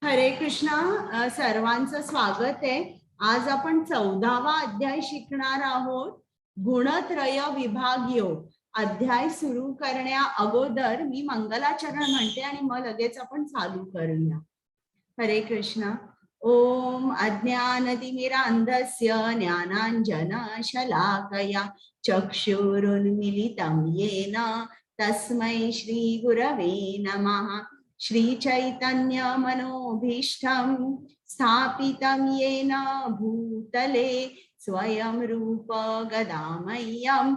हरे कृष्णा. सर्वांचं स्वागत आहे. आज आपण 14वा अध्याय शिकणार आहोत. गुणत्रय विभाग योग. अध्याय सुरू करण्या अगोदर मी मंगलाचरण म्हणते आणि मग लगेच आपण चालू करूया. हरे कृष्णा. ओम अज्ञानतिमिरान्धस्य ज्ञानाञ्जन शलाकया चक्षुरुन्मीलितं येन तस्मै श्री गुरवे नमः. श्री चैतन्य मनोभीष्टं स्थापितं येन भूतले स्वयं रूप गदामह्यं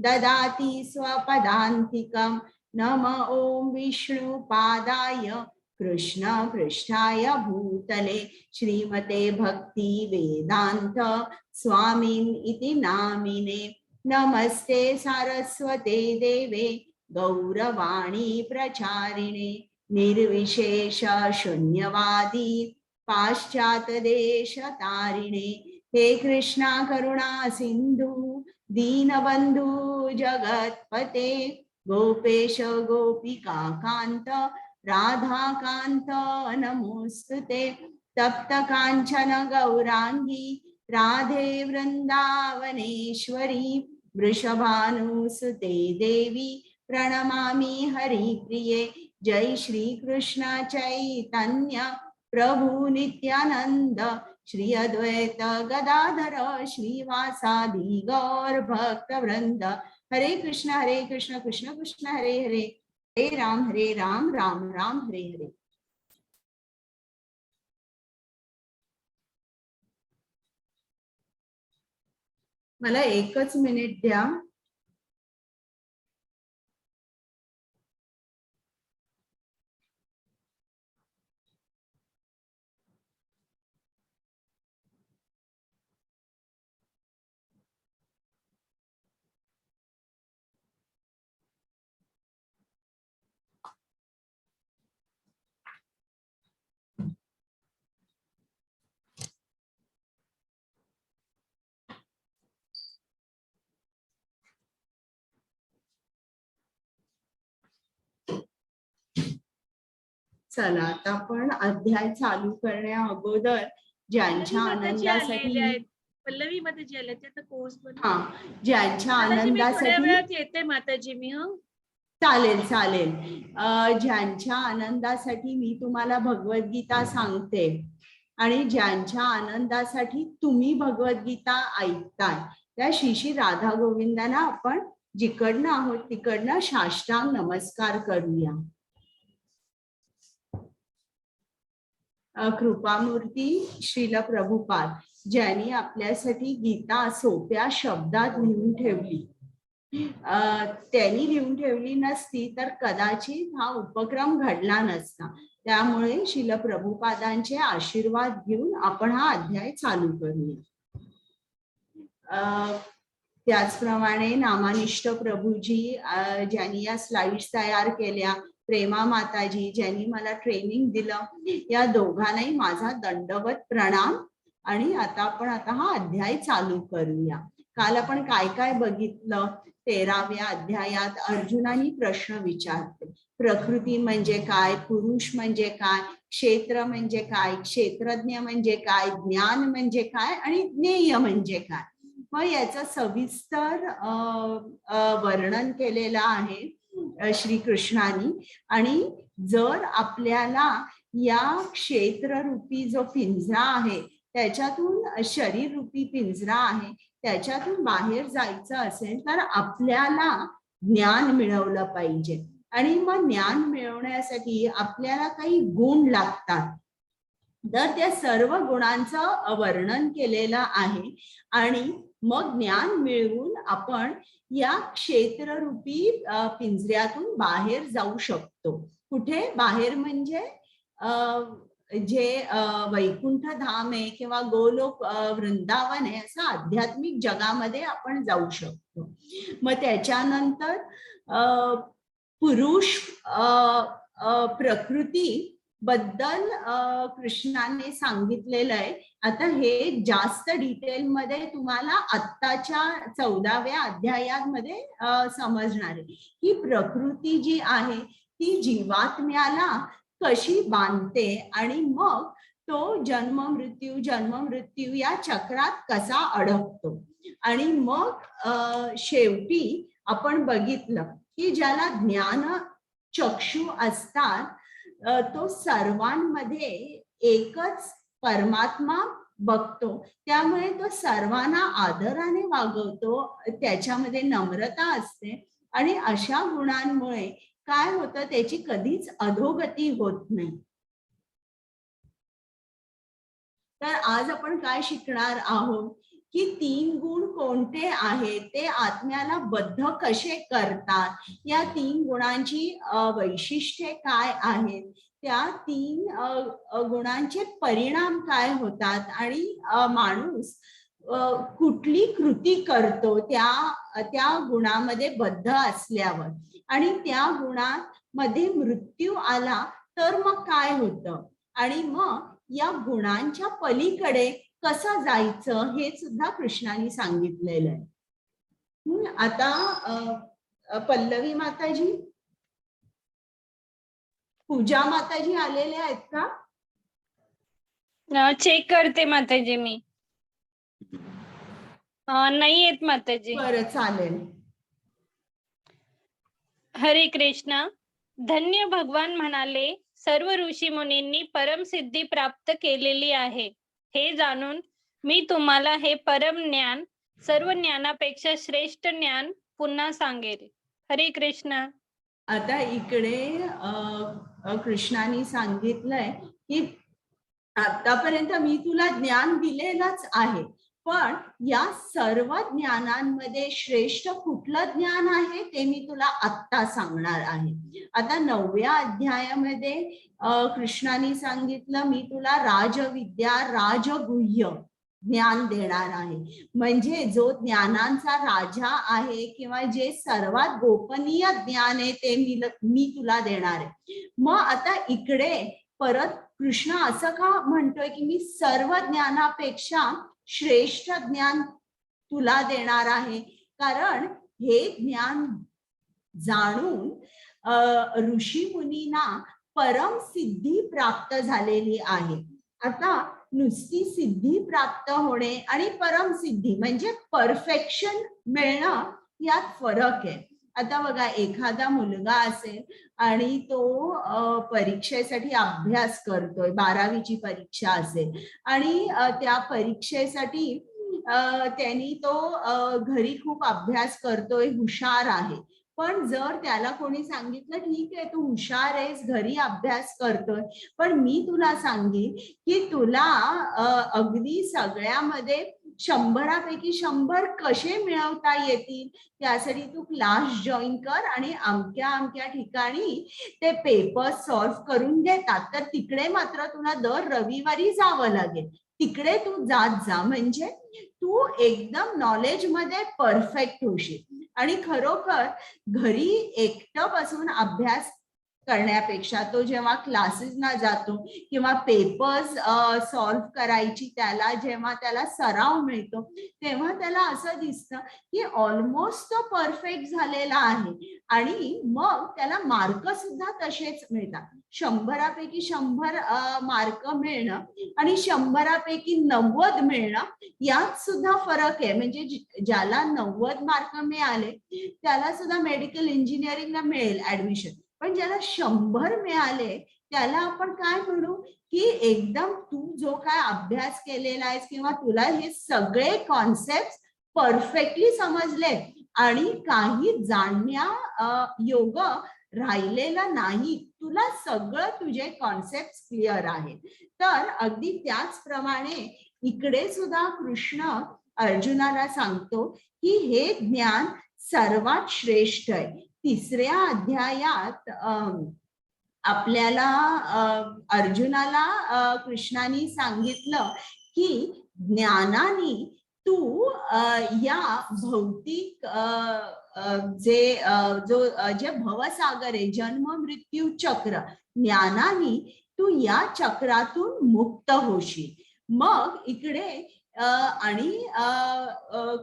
ददाति स्वपदान्तिकं. नम ओं विष्णुपादाय कृष्ण पृष्ठाय भूतले श्रीमते भक्ति वेदांत स्वामिन् इति नामिने. नमस्ते सारस्वते देवे गौरवाणी प्रचारिणे निर्विशेष शून्यवादी पाश्चात्य देश तारिणे. हे कृष्णा करुणा सिंधु दीनबंधु जगतपते गोपेश गोपिका कांत राधा कांत नमोस्तुते. तप्त कांचन गौरांगी राधे वृंदावनेश्वरी वृषभानुसुते देवी प्रणमामि हरिप्रिये. जय श्री कृष्ण चैतन्य प्रभु नित्यानंद श्री अद्वैत गदाधर श्रीवासादि गौर भक्त वृंद. हरे कृष्ण कृष्ण कृष्ण हरे हरे हरे राम राम राम हरे हरे. मला एकच मिनिट द्या. चला आता आपण अध्याय चालू करण्या अगोदर ज्यांच्या आनंदासाठी पल्लवी माताजी आले ते कोर्स ज्यांच्या आनंदासाठी येते माताजी मी. चालेल चालेल. ज्यांच्या आनंदासाठी मी तुम्हाला भगवद्गीता सांगते आणि ज्यांच्या आनंदासाठी तुम्ही भगवद्गीता ऐकताय त्या श्री राधा गोविंदांना आपण जिकडनं आहोत तिकडनं साष्टांग नमस्कार करूया. कृपामूर्ती श्रील प्रभुपाद ज्यांनी आपल्यासाठी गीता सोप्या शब्दात लिहून ठेवली, त्यांनी लिहून ठेवली नसती तर कदाचित हा उपक्रम घडला नसता. त्यामुळे श्रील प्रभुपादांचे आशीर्वाद घेऊन आपण हा अध्याय चालू करूया. त्याचप्रमाणे नामानिष्ठ प्रभूजी ज्यांनी या स्लाइड्स तयार केल्या, प्रेमा माताजी ज्यांनी मला ट्रेनिंग दिलं, या दोघांनाही माझा दंडवत प्रणाम. आणि आता हा अध्याय चालू करूया. काल आपण काय काय बघितलं? 13व्या अध्यायात अर्जुनाने प्रश्न विचारले. प्रकृती म्हणजे काय, पुरुष म्हणजे काय, क्षेत्र म्हणजे काय, क्षेत्रज्ञ म्हणजे काय, ज्ञान म्हणजे काय आणि ज्ञेय म्हणजे काय. मग याचं सविस्तर वर्णन केलेलं आहे श्रीकृष्णानी. आणि जर आपल्याला या क्षेत्ररूपी जो पिंजरा आहे त्याच्यातून, शरीर रूपी पिंजरा आहे त्याच्यातून बाहेर जायचं असेल तर आपल्याला ज्ञान मिळवलं पाहिजे. आणि मग ज्ञान मिळवण्यासाठी आपल्याला काही गुण लागतात. तर त्या सर्व गुणांचं वर्णन केलेलं आहे. आणि मग ज्ञान मिळवून आपण या क्षेत्ररूपी पिंजऱ्यातून बाहेर जाऊ शकतो. कुठे बाहेर म्हणजे जे वैकुंठ धाम आहे किंवा गोलोक वृंदावन आहे असं आध्यात्मिक जगामध्ये आपण जाऊ शकतो. मग त्याच्यानंतर पुरुष प्रकृती बद्दल कृष्णाने सांगितलेलं आहे. आता हे जास्त डिटेल मध्ये तुम्हाला आत्ताच्या 14व्या अध्यायामध्ये समजणार आहे की प्रकृती जी आहे ती जीवात्म्याला कशी बांधते आणि मग तो जन्म मृत्यू या चक्रात कसा अडकतो. आणि मग शेवटी आपण बघितलं की ज्याला ज्ञान चक्षु असतात तो सर्वांमध्ये एकच परमात्मा बघतो, त्यामुळे तो सर्वांना आदराने वागवतो, त्याच्यामध्ये नम्रता असते आणि अशा गुणांमुळे काय होतं, त्याची कधीच अधोगती होत नाही. तर आज आपण काय शिकणार आहोत की 3 गुण कोणते आहेत, ते आत्म्याला बद्ध कसे करतात, या 3 गुणांची वैशिष्ट्ये काय आहेत, त्या 3 गुणांचे परिणाम काय होतात आणि माणूस कुठली कृती करतो त्या गुणामध्ये बद्ध असल्यावर, आणि त्या गुणामध्ये मृत्यू आला तर मग काय होतं, आणि मग या गुणांच्या पलीकडे कसं जायचं हे सुद्धा कृष्णाने सांगितलेलं आहे. आता पल्लवी माताजी, पूजा माताजी आलेले आहेत का? चेक करते माताजी मी. नाही येत माताजी. बरं, चालेल. हरे कृष्ण. धन्य भगवान म्हणाले, सर्व ऋषी मुनींनी परमसिद्धी प्राप्त केलेली आहे. हे जाणून मी तुम्हाला हे परम ज्ञान, सर्व ज्ञानापेक्षा श्रेष्ठ ज्ञान पुन्हा सांगेल. हरे कृष्ण. आता इकडे कृष्णाने सांगितलंय की आतापर्यंत मी तुला ज्ञान दिलेलंच आहे, पण या सर्व ज्ञानांमध्ये श्रेष्ठ कुठलं ज्ञान आहे ते मी तुला आत्ता सांगणार आहे. आता 9व्या अध्यायामध्ये कृष्णाने सांगितलं, मी तुला राजविद्या राजगुह्य ज्ञान देणार आहे, म्हणजे जो ज्ञानांचा राजा आहे किंवा जे सर्वात गोपनीय ज्ञान आहे ते मी तुला देणार आहे. मग आता इकडे परत कृष्ण असं का म्हणतोय की मी सर्व ज्ञानापेक्षा श्रेष्ठ ज्ञान तुला देणार आहे, कारण हे ज्ञान जाणून ऋषी मुनींना परम सिद्धी प्राप्त झालेली आहे. आता नुसती सिद्धी प्राप्त होणे आणि परम सिद्धी म्हणजे परफेक्शन मिळणं यात फरक आहे. आता बघा, एखादा मुलगा असेल आणि तो परीक्षेसाठी अभ्यास करतोय, 12वीची परीक्षा असेल आणि त्या परीक्षेसाठी त्यांनी तो घरी खूप अभ्यास करतोय, हुशार आहे, पण जर त्याला कोणी सांगितलं ठीक आहे तू हुशार आहेस, घरी अभ्यास करतोय, पण मी तुला सांगेन की तुला अगदी सगळ्यामध्ये 100पैकी 100 कसे मिळवता येतील, त्यासाठी तू क्लास जॉईन कर आणि अमक्या ठिकाणी ते पेपर सॉल्व्ह करून घेतात, तर तिकडे मात्र तुला दर रविवारी जावं लागेल, तिकडे तू जात जा, म्हणजे तू एकदम नॉलेज मध्ये परफेक्ट होशील. आणि खरोखर घरी एकटं बसून अभ्यास करण्यापेक्षा तो जेव्हा क्लासेसना जातो किंवा पेपर्स सॉल्व्ह करायची जेव्हा त्याला सराव मिळतो, तेव्हा त्याला असं दिसतं की ऑलमोस्ट तो परफेक्ट झालेला आहे आणि मग त्याला मार्क सुद्धा तसेच मिळतात. 100पैकी 100 मार्क मिळणं आणि 100पैकी 90 मिळणं यात सुद्धा फरक आहे. म्हणजे ज्याला 90 मार्क मिळाले त्याला सुद्धा मेडिकल इंजिनिअरिंगला मिळेल ऍडमिशन, पण ज्याला 100 मिळाले त्याला आपण काय म्हणू की एकदम तू जो काय अभ्यास केलेला आहेस किंवा तुला हे सगळे कॉन्सेप्ट परफेक्टली समजले आणि काही जाणण्या योग राहिलेला नाही, तुला सगळं तुझे कॉन्सेप्ट क्लिअर आहेत. तर अगदी त्याचप्रमाणे इकडे सुद्धा कृष्ण अर्जुनाला सांगतो की हे ज्ञान सर्वात श्रेष्ठ आहे. 3ऱ्या अध्यायात आपल्याला अर्जुनाला कृष्णाने सांगितलं की ज्ञानाने तू या भौतिक जे भवसागर आहे, जन्म मृत्यू चक्र, ज्ञानाने तू या चक्रातून मुक्त होशील. मग इकडे आणि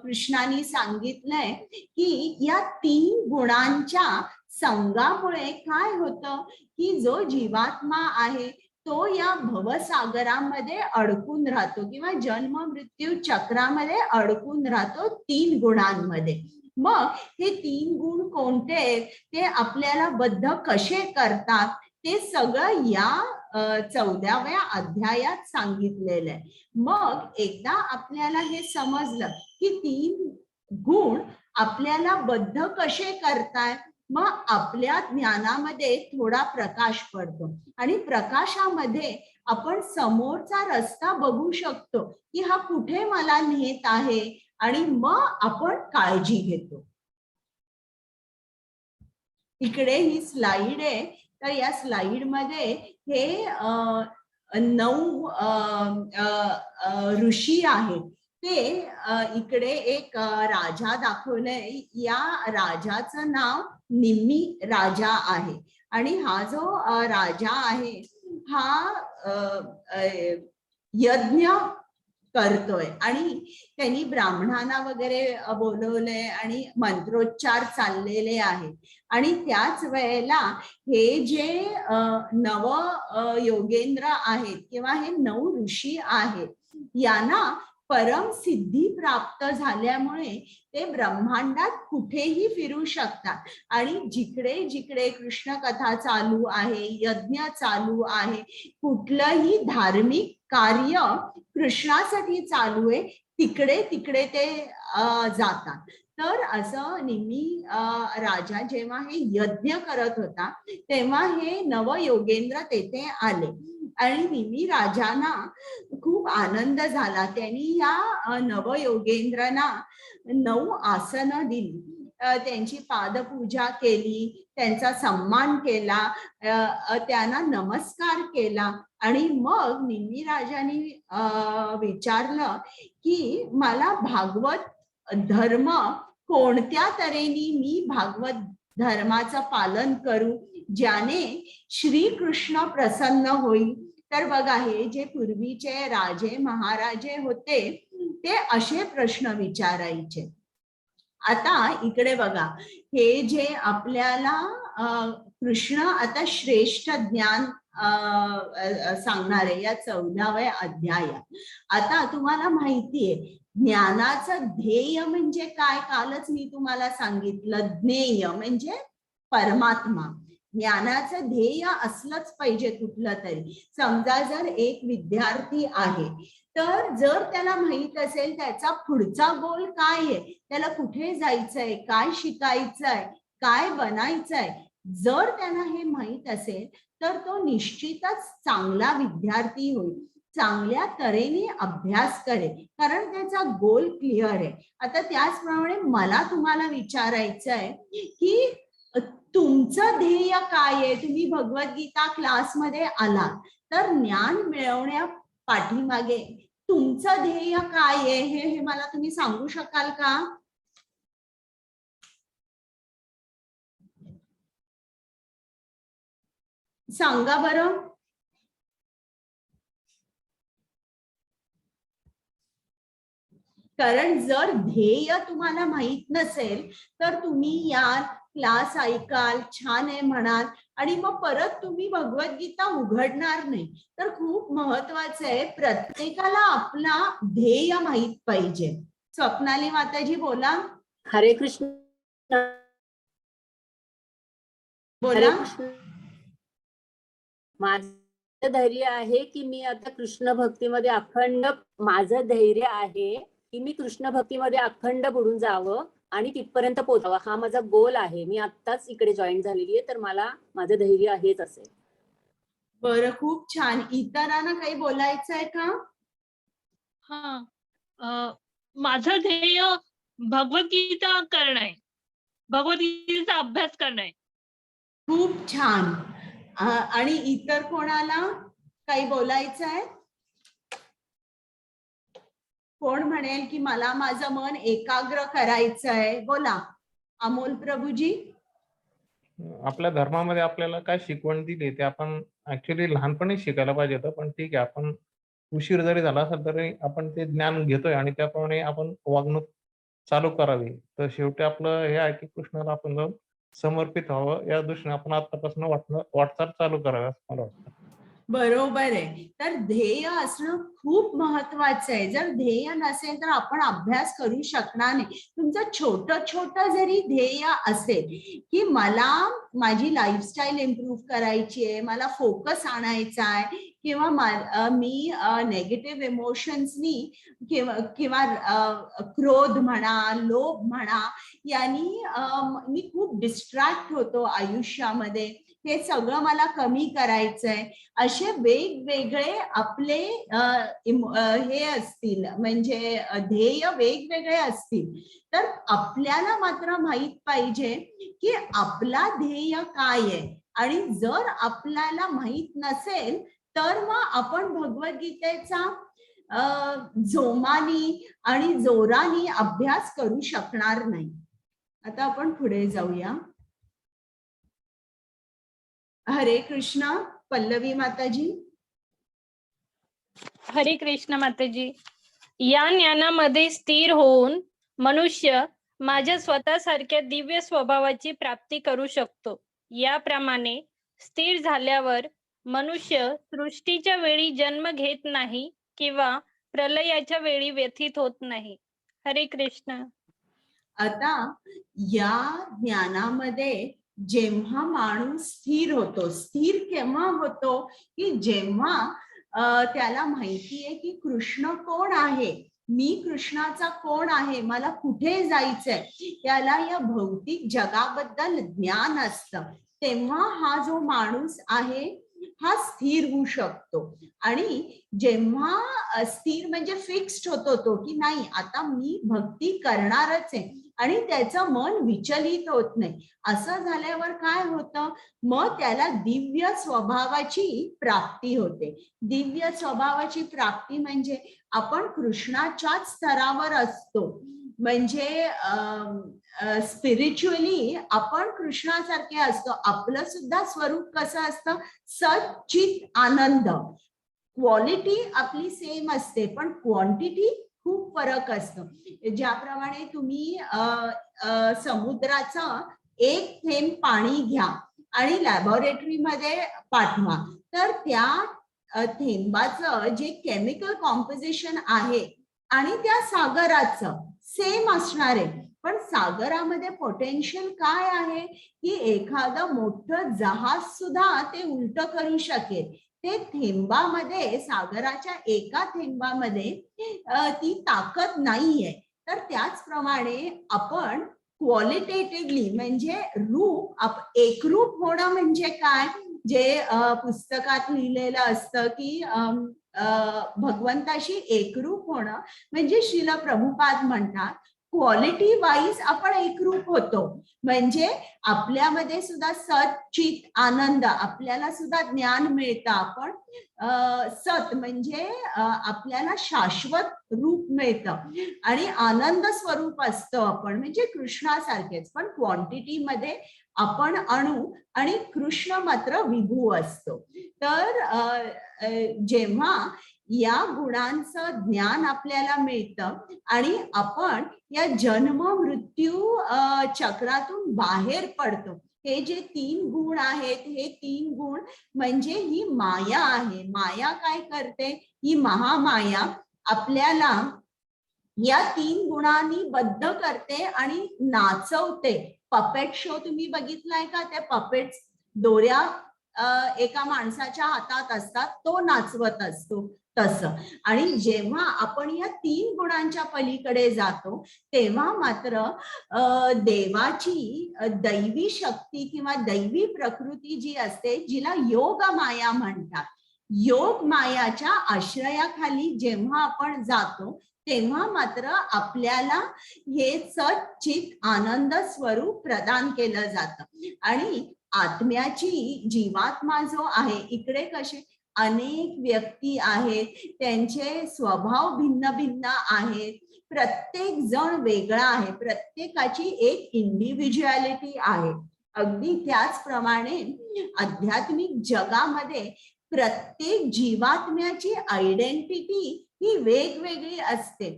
कृष्णाने सांगितलंय की या 3 गुणांच्या संगामुळे काय होतं की जो जीवात्मा आहे तो या भवसागरामध्ये अडकून राहतो किंवा जन्म मृत्यू चक्रामध्ये अडकून राहतो 3 गुणांमध्ये. मग हे 3 गुण कोणते आहेत, ते आपल्याला बद्ध कसे करतात, ते सगळं या 14व्या अध्यायात सांगितलेलं आहे. मग एकदा आपल्याला हे समजलं की 3 गुण आपल्याला बद्ध कसे करतायत, मग आपल्या ज्ञानामध्ये थोडा प्रकाश पडतो आणि प्रकाशामध्ये आपण समोरचा रस्ता बघू शकतो की हा कुठे मला नेत आहे आणि मग आपण काळजी घेतो. इकडे ही स्लाइड आहे, तर या स्लाइड मध्ये हे 9 ऋषी आहेत. ते इकडे एक राजा दाखवलंय. या राजाचं नाव निम्मी राजा आहे आणि हा जो राजा आहे हा यज्ञ करतोय आणि त्यांनी ब्राह्मणांना वगैरे बोलवलंय आणि मंत्रोच्चार चाललेले आहेत. आणि त्याच वेळेला हे जे नव योगेंद्र आहेत किंवा हे 9 ऋषी आहेत, यांना परम सिद्धी प्राप्त झाल्यामुळे ते ब्रह्मांडात कुठेही फिरू शकतात आणि जिकडे जिकडे कृष्ण कथा चालू आहे, यज्ञ चालू आहे, कुठलंही धार्मिक कार्य कृष्णासाठी चालू आहे, तिकडे तिकडे ते जातात. तर असं निम्मी राजा जेव्हा हे यज्ञ करत होता तेव्हा हे नव योगेंद्र तेथे आले आणि निम्मी राजांना खूप आनंद झाला. त्यांनी या नव योगेंद्रांना 9 आसनं दिली, त्यांची पादपूजा केली, त्यांचा सन्मान केला, त्यांना नमस्कार केला आणि मग निम्मी राजाने विचारलं की मला भागवत धर्म कोणत्या तऱ्हेने मी भागवत धर्माचं पालन करू ज्याने श्रीकृष्ण प्रसन्न होईल. तर बघा, हे जे पूर्वीचे राजे महाराजे होते ते असे प्रश्न विचारायचे. आता इकडे बघा, हे जे आपल्याला कृष्ण आता श्रेष्ठ ज्ञान सांगणार आहे या 14व्या अध्यायात. आता तुम्हाला माहितीये ज्ञानाचं ध्येय म्हणजे काय, कालच मी तुम्हाला सांगितलं. ज्ञेय म्हणजे परमात्मा. ज्ञानाचं ध्येय असलंच पाहिजे कुठलं तरी. समजा जर एक विद्यार्थी आहे, तर जर त्याला माहित असेल त्याचा पुढचा गोल काय आहे, त्याला कुठे जायचंय, काय शिकायचंय, काय बनायचंय, जर त्यांना हे माहित असेल तर तो निश्चितच चांगला विद्यार्थी होईल, चांगल्या तऱ्हेने अभ्यास करेल, कारण त्याचा गोल क्लिअर आहे. आता त्याचप्रमाणे मला तुम्हाला विचारायचं आहे की तुमचं ध्येय काय आहे. तुम्ही भगवद्गीता क्लासमध्ये आलात तर ज्ञान मिळवण्या पाठीमागे तुमचं ध्येय काय आहे हे मला तुम्ही सांगू शकाल का? सांगा बरं. कारण जर ध्येय तुम्हाला माहित नसेल तर तुम्ही या क्लास ऐकाल, छान आहे म्हणाल आणि मग परत तुम्ही भगवद्गीता उघडणार नाही. तर खूप महत्वाचं आहे, प्रत्येकाला आपला ध्येय माहित पाहिजे. स्वप्नाली माताजी बोला. हरे कृष्ण. बोला. माझं धैर्य आहे की मी आता कृष्ण भक्तीमध्ये अखंड, माझं धैर्य आहे की मी कृष्ण भक्तीमध्ये अखंड बुडून जावं आणि तिथपर्यंत पोहोचावं. हा माझा गोल आहे. मी आत्ताच इकडे जॉईन झालेली आहे, तर मला माझं धैर्य हेच असेल. बरं, खूप छान. इतरांना काही बोलायचं आहे का? हा, माझं ध्येय भगवद्गीता करणं आहे, भगवद्गीतेचा अभ्यास करणं आहे. खूप छान. आणि इतर कोणाला काही बोलायचं आहे? कोण म्हणेल की मला माझं मन एकाग्र करायचं आहे? बोला. अमोल प्रभूजी. आपल्या धर्मामध्ये आपल्याला काय शिकवण दिली ते आपण ऍक्च्युली लहानपणी शिकायला पाहिजे होतं, पण ठीक आहे, आपण उशीर जरी झाला असेल तरी आपण ते ज्ञान घेतोय आणि त्याप्रमाणे आपण वागणूक चालू करावी. तर शेवटी आपलं हे आहे की कृष्णाला आपण जाऊन समर्पित व्हावं या दृष्टीने आपण आतापासून वाटचाल चालू करावी असं मला वाटतं. बरोबर आहे. तर ध्येय असणं खूप महत्वाचं आहे. जर ध्येय नसेल तर आपण अभ्यास करू शकणार नाही. तुमचं छोटं छोटं जरी ध्येय असेल की मला माझी लाईफस्टाईल इम्प्रूव्ह करायची आहे, मला फोकस आणायचा आहे, किंवा मी नेगेटिव्ह इमोशन्सनी किंवा क्रोध म्हणा, लोभ म्हणा, यांनी मी खूप डिस्ट्रॅक्ट होतो आयुष्यामध्ये, हे सगळं मला कमी करायचंय. असे वेगवेगळे आपले हे असतील, म्हणजे ध्येय वेगवेगळे असतील, तर आपल्याला मात्र माहित पाहिजे की आपला ध्येय काय आहे. आणि जर आपल्याला माहित नसेल तर मग आपण भगवद्गीतेचा जोमानी आणि जोरानी अभ्यास करू शकणार नाही. आता आपण पुढे जाऊया. हरे कृष्ण. पल्लवी माताजी. हरे कृष्ण माताजी. या ज्ञानामध्ये स्थिर होऊन मनुष्य माझ्या स्वतःसारख्या दिव्य स्वभावाची प्राप्ती करू शकतो. याप्रमाणे स्थिर झाल्यावर मनुष्य सृष्टीच्या वेळी जन्म घेत नाही किंवा प्रलयाच्या वेळी व्यथित होत नाही. हरे कृष्ण. आता या ज्ञानामध्ये जेव्हा माणूस स्थिर होतो, स्थिर केव्हा होतो की जेव्हा त्याला माहिती आहे की कृष्ण कोण आहे, मी कृष्णाचा कोण आहे, मला कुठे जायचंय, त्याला या भौतिक जगाबद्दल ज्ञान असतं. तेव्हा हा जो माणूस आहे हा स्थिर होऊ शकतो. आणि जेव्हा स्थिर म्हणजे फिक्स्ड होतो तो की नाही आता मी भक्ती करणारच आहे, आणि त्याचं मन विचलित होत नाही, असं झाल्यावर काय होतं, मग त्याला दिव्य स्वभावाची प्राप्ती होते. दिव्य स्वभावाची प्राप्ती म्हणजे आपण कृष्णाच्याच स्तरावर असतो, म्हणजे स्पिरिच्युअली आपण कृष्णासारखे असतो. आपलं सुद्धा स्वरूप कसं असतं, सच्चित आनंद. क्वालिटी आपली सेम असते पण क्वांटिटी खूप फरक असतो. ज्याप्रमाणे तुम्ही समुद्राचं एक थेंब पाणी घ्या आणि लॅबोरेटरी मध्ये पाठवा, तर त्या थेंबाचं जे केमिकल कॉम्पोजिशन आहे आणि त्या सागराचं सेम असणार आहे. पण सागरामध्ये पोटेन्शियल काय आहे की एखादं मोठं जहाज सुद्धा ते उलट करू शकेल. ते थेंबामध्ये, सागराच्या एका थेंबामध्ये ती ताकद नाहीये. तर त्याचप्रमाणे आपण क्वालिटेटिव्हली म्हणजे एकरूप होणं म्हणजे काय, जे पुस्तकात लिहिलेलं असतं की भगवंताशी एकरूप होणं म्हणजे श्रील प्रभुपाद म्हणतात क्वालिटी वाईज आपण एकरूप होतो. म्हणजे आपल्यामध्ये सुद्धा सच्चित आनंद, आपल्याला सुद्धा ज्ञान मिळतं. आपण सत म्हणजे आपल्याला शाश्वत रूप मिळतं आणि आनंद स्वरूप असतो आपण, म्हणजे कृष्णासारखेच. पण क्वांटिटी मध्ये आपण अणू आणि कृष्ण मात्र विभू असतो. तर जेव्हा या गुणांचं ज्ञान आपल्याला मिळतं आणि आपण या जन्म मृत्यू चक्रातून बाहेर पडतो. हे जे 3 गुण आहेत, हे 3 गुण म्हणजे ही माया आहे. माया काय करते, ही महामाया आपल्याला या 3 गुणांनी बद्ध करते आणि नाचवते. पपेट शो तुम्ही बघितलाय का? त्या पपेट्स दोऱ्या एका माणसाच्या हातात असतात, तो नाचवत असतो तसं. आणि जेव्हा आपण या 3 गुणांच्या पलीकडे जातो तेव्हा मात्र देवाची दैवी शक्ती किंवा दैवी प्रकृती जी असते, जिला योग माया म्हणतात, योग मायाच्या आश्रयाखाली जेव्हा आपण जातो तेव्हा मात्र आपल्याला हे सच्चित आनंद स्वरूप प्रदान केलं जातं. आणि आत्म्याची जीवात्मा जो आहे, इकडे कसे अनेक व्यक्ती आहेत, त्यांचे स्वभाव भिन्न भिन्न आहेत, प्रत्येक जण वेगळा आहे, प्रत्येकाची एक इंडिव्हिज्युअलिटी आहे. अगदी त्याचप्रमाणे आध्यात्मिक जगामध्ये प्रत्येक जीवात्म्याची आयडेंटिटी ही वेगवेगळी असते.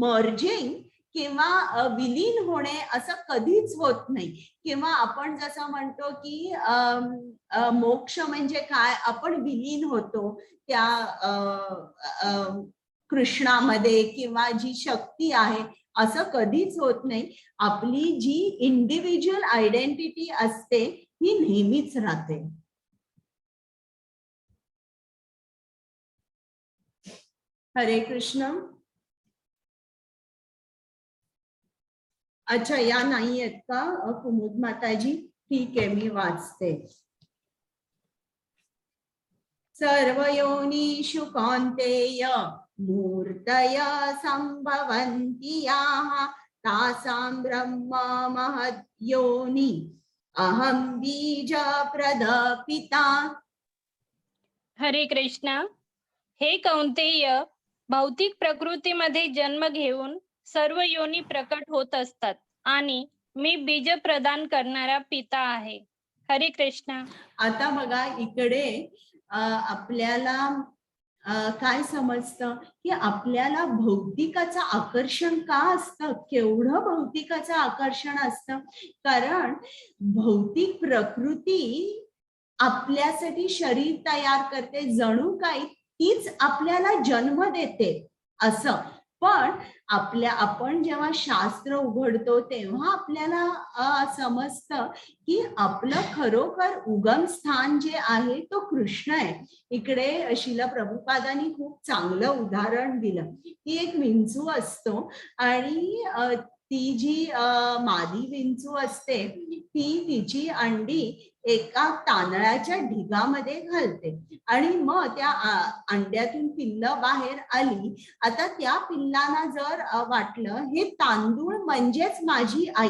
मर्जिंग किंवा विलीन होणे असं कधीच होत नाही. किंवा आपण जसं म्हणतो की मोक्ष म्हणजे काय, आपण विलीन होतो त्या कृष्णामध्ये किंवा जी शक्ती आहे, असं कधीच होत नाही. आपली जी इंडिव्हिज्युअल आयडेंटिटी असते ही नेहमीच राहते. हरे कृष्ण. अच्छा, या नाही आहेत का कुमुद माताजी? ठीक आहे, मी वाचते. सर्व योनिषु कौन्तेय मूर्तय संभवन्ति याः तासां ब्रह्म महद् योनि अहं बीज प्रदपिता. हरे कृष्णा. हे कौंतेय, भौतिक प्रकृतीमध्ये जन्म घेऊन सर्व योनी प्रकट होत असतात आणि मी बीज प्रदान करणारा पिता आहे. हरे कृष्णा. आता बघा इकडे आपल्याला काय समजतं की आपल्याला भौतिकाचं आकर्षण का असतं, केवढं भौतिकाचं आकर्षण असतं. कारण भौतिक प्रकृती आपल्यासाठी शरीर तयार करते, जणू काही तीच आपल्याला जन्म देते असं. पण आपण जेव्हा शास्त्र उघडतो तेव्हा आपल्याला समजतं की आपलं खरोखर उगम स्थान जे आहे तो कृष्ण आहे. इकडे शिला प्रभुपादांनी खूप चांगलं उदाहरण दिलं की एक विंचू असतो आणि ती जी मादी विंचू असते ती तिची अंडी एका तांदळाच्या ढिगामध्ये घालते आणि मग त्या अंड्यातून पिल्लं बाहेर आली. आता त्या पिल्लांना जर वाटलं हे तांदूळ म्हणजेच माझी आई,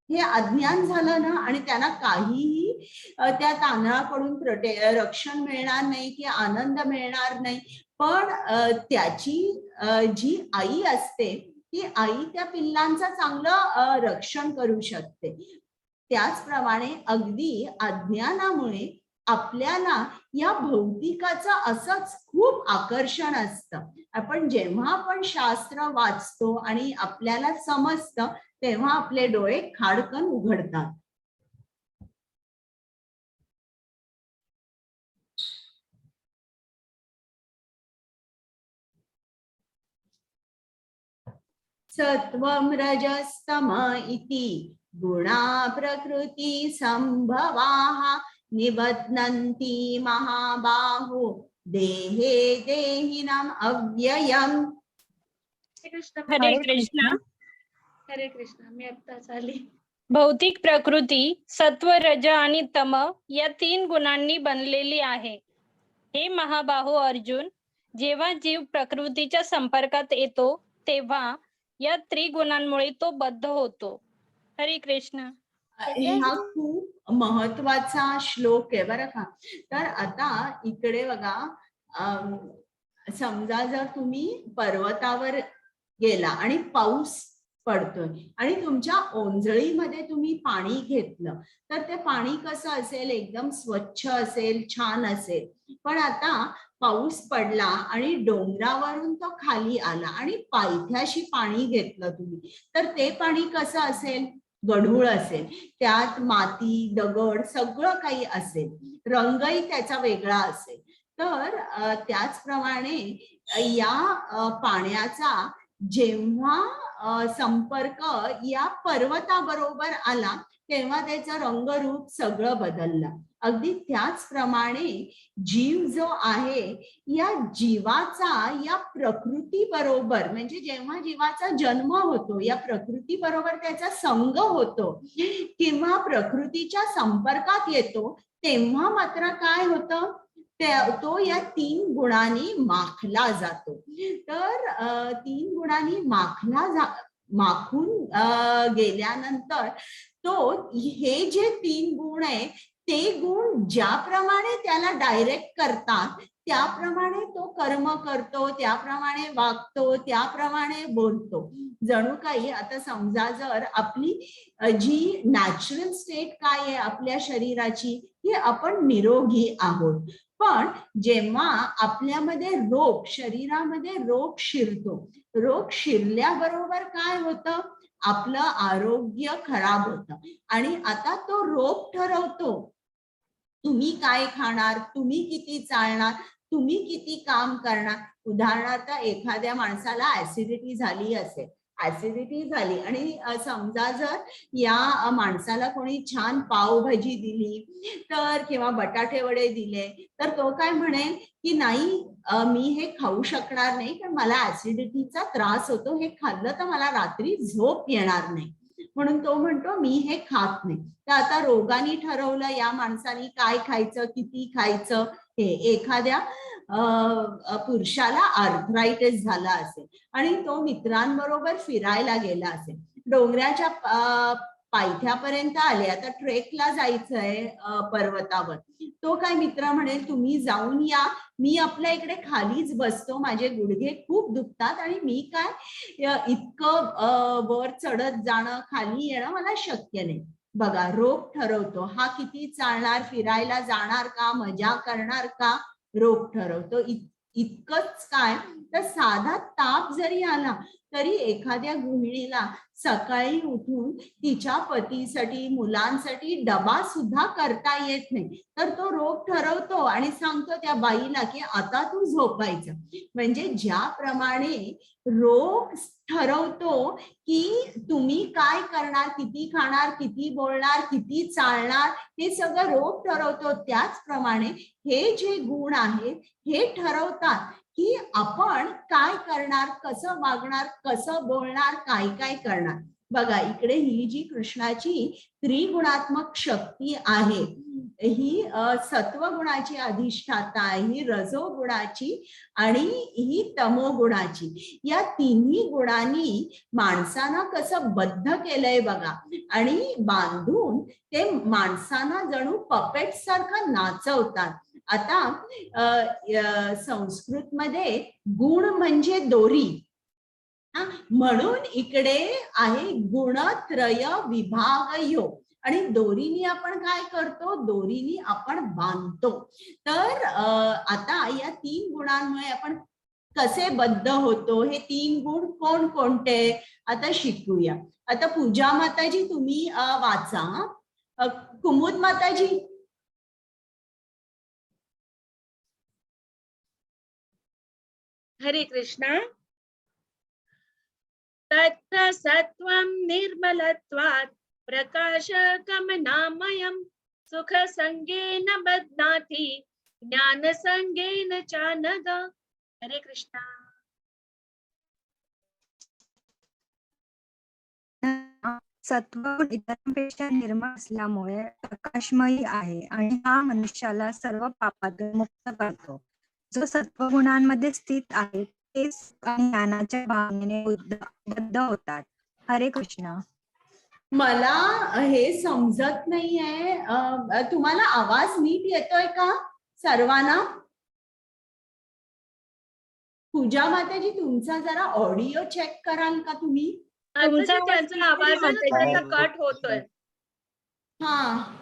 हे अज्ञान झालं ना, आणि त्यांना काहीही त्या तांदळाकडून रक्षण मिळणार नाही की आनंद मिळणार नाही. पण त्याची जी आई असते ती आई त्या पिल्लांचं चांगलं रक्षण करू शकते. त्याचप्रमाणे अगदी अज्ञानामुळे आपल्याला या भौतिकाचं असंच खूप आकर्षण असतं. जेव्हा आपण शास्त्र वाचतो आणि आपल्याला समजतं तेव्हा आपले डोळे खाडकन उघडतात. सत्वं रजस्तम इति गुणा प्रकृती संभवाः निबध्नन्ति महाबाहो देहे देहिनम् अव्ययम्. हरे कृष्णा. हरे कृष्ण. मी आत्ताच आली. भौतिक प्रकृती सत्व, रज आणि तम या 3 गुणांनी बनलेली आहे. हे महाबाहो अर्जुन, जेव्हा जीव प्रकृतीच्या संपर्कात येतो तेव्हा या त्रिगुणांमुळे तो बद्ध होतो. हरे कृष्ण. हा खूप महत्वाचा श्लोक आहे बरं का. तर आता इकडे बघा, समजा जर तुम्ही पर्वतावर गेला आणि पाऊस पडतोय आणि तुमच्या ओंजळीमध्ये तुम्ही पाणी घेतलं तर ते पाणी कसं असेल, एकदम स्वच्छ असेल, छान असेल. पण आता पाऊस पडला आणि डोंगरावरून तो खाली आला आणि पायथ्याशी पाणी घेतलं तुम्ही, तर ते पाणी कसं असेल, गढूळ असेल. त्यात माती, दगड सगळं काही असेल, रंगही त्याचा वेगळा असेल. तर त्याचप्रमाणे या पाण्याचा जेव्हा संपर्क या पर्वताबरोबर आला तेव्हा त्याचं रंगरूप सगळं बदललं. अगदी त्याचप्रमाणे जीव जो आहे या जीवाचा या प्रकृती बरोबर, म्हणजे जेव्हा जीवाचा जन्म होतो या प्रकृती बरोबर त्याचा संग होतो किंवा प्रकृतीच्या संपर्कात येतो तेव्हा मात्र काय होतं, तो या 3 गुणांनी माखला जातो. तर 3 गुणांनी माखून गेल्यानंतर तो हे जे 3 गुण आहे ते गुण ज्याप्रमाणे त्याला डायरेक्ट करतात त्याप्रमाणे तो कर्म करतो, त्याप्रमाणे वागतो, त्याप्रमाणे बोलतो. जणू काही आता समजा जर आपली जी नॅचरल स्टेट काय आहे आपल्या शरीराची, की आपण निरोगी आहोत. पण जेव्हा आपल्यामध्ये रोग, शरीरामध्ये रोग शिरतो, रोग शिरल्याबरोबर काय होतं, आपलं आरोग्य खराब होतं. आणि आता तो रोग ठरवतो तुम्ही काय खाणार, तुम्ही किती चालणार, तुम्ही किती काम करणार. उदाहरणार्थ एखाद्या माणसाला ऍसिडिटी झाली असेल, ऍसिडिटी झाली आणि समजा जर या माणसाला कोणी छान पावभाजी दिली तर किंवा बटाटे वडे दिले तर तो काय म्हणेल की नाही मी हे खाऊ शकणार नाही कारण मला ऍसिडिटीचा त्रास होतो, हे खाल्लं तर मला रात्री झोप येणार नाही, म्हणून तो म्हणतो मी हे खात नाही. तर आता रोगाने ठरवलं या माणसाने काय खायचं, किती खायचं. हे एखाद्या पुरुषाला आर्थरायटिस झाला असेल आणि तो मित्रांबरोबर फिरायला गेला असेल, डोंगराच्या पायथ्यापर्यंत आले, आता ट्रेकला जायचंय पर्वतावर, तो काय मित्र म्हणेल तुम्ही जाऊन या, मी आपल्या इकडे खालीच बसतो, माझे गुडघे खूप दुखतात आणि मी काय इतकं वर चढत जाणं खाली येणं मला शक्य नाही. बघा रोग ठरवतो हा किती चालणार, फिरायला जाणार का, मजा करणार का, रोग ठरवतो. इतकंच काय तर साधा ताप जरी आला तरी एखाद्या गृहिणीला सकाळी उठून तिच्या पतीसाठी मुलांसाठी डबा सुद्धा करता येत नाही, तर तो रोग ठरवतो आणि सांगतो त्या बाईला की आता तू झोपायचं. म्हणजे ज्याप्रमाणे रोग ठरवतो की तुम्ही काय करणार, किती खाणार, किती बोलणार, किती चालणार, हे सगळं रोग ठरवतो, त्याचप्रमाणे हे जे गुण आहेत हे ठरवतात की आपण काय करणार, कसं वागणार, कसं बोलणार, काय काय करणार. बघा इकडे ही जी कृष्णाची त्रिगुणात्मक शक्ती आहे ही सत्वगुणाची अधिष्ठाता आहे, ही रजोगुणाची आणि ही तमोगुणाची. या तिन्ही गुणांनी माणसांना कसं बद्ध केलंय बघा आणि बांधून ते माणसांना जणू पपेट सारखं नाचवतात. आता संस्कृत मध्ये गुण म्हणजे दोरी, म्हणून इकडे आहे गुणत्रय विभागयो, आणि दोरीनी आपण काय करतो, दोरीनी आपण बांधतो. तर आता या तीन गुणांमुळे आपण कसे बद्ध होतो, हे तीन गुण कोण कोणते आता शिकूया. आता पूजा माताजी तुम्ही वाचा. कुमुद माताजी. हरे कृष्णा. तत्र सत्वं निर्मलत्वात् प्रकाशकमनामयं सुखसंगेन बध्नाति ज्ञानसंगेन च नघ. हरे कृष्णा. सत्वगुण इतरांपेक्षा निर्मळ असल्यामुळे प्रकाशमयी आहे आणि हा मनुष्याला सर्व पापातून मुक्त करतो. जो सत्वगुणांमध्ये स्थित आहे ते सुख आणि ज्ञानाच्या भावनेने बद्ध होतात. हरे कृष्ण. मला हे समजत नाहीये, तुम्हाला आवाज नीट येतोय का सर्वांना? पूजा माताजी तुमचा जरा ऑडिओ चेक कराल का तुम्ही? त्यांचा आवाज आहे ना थोडासा कट होतोय. हा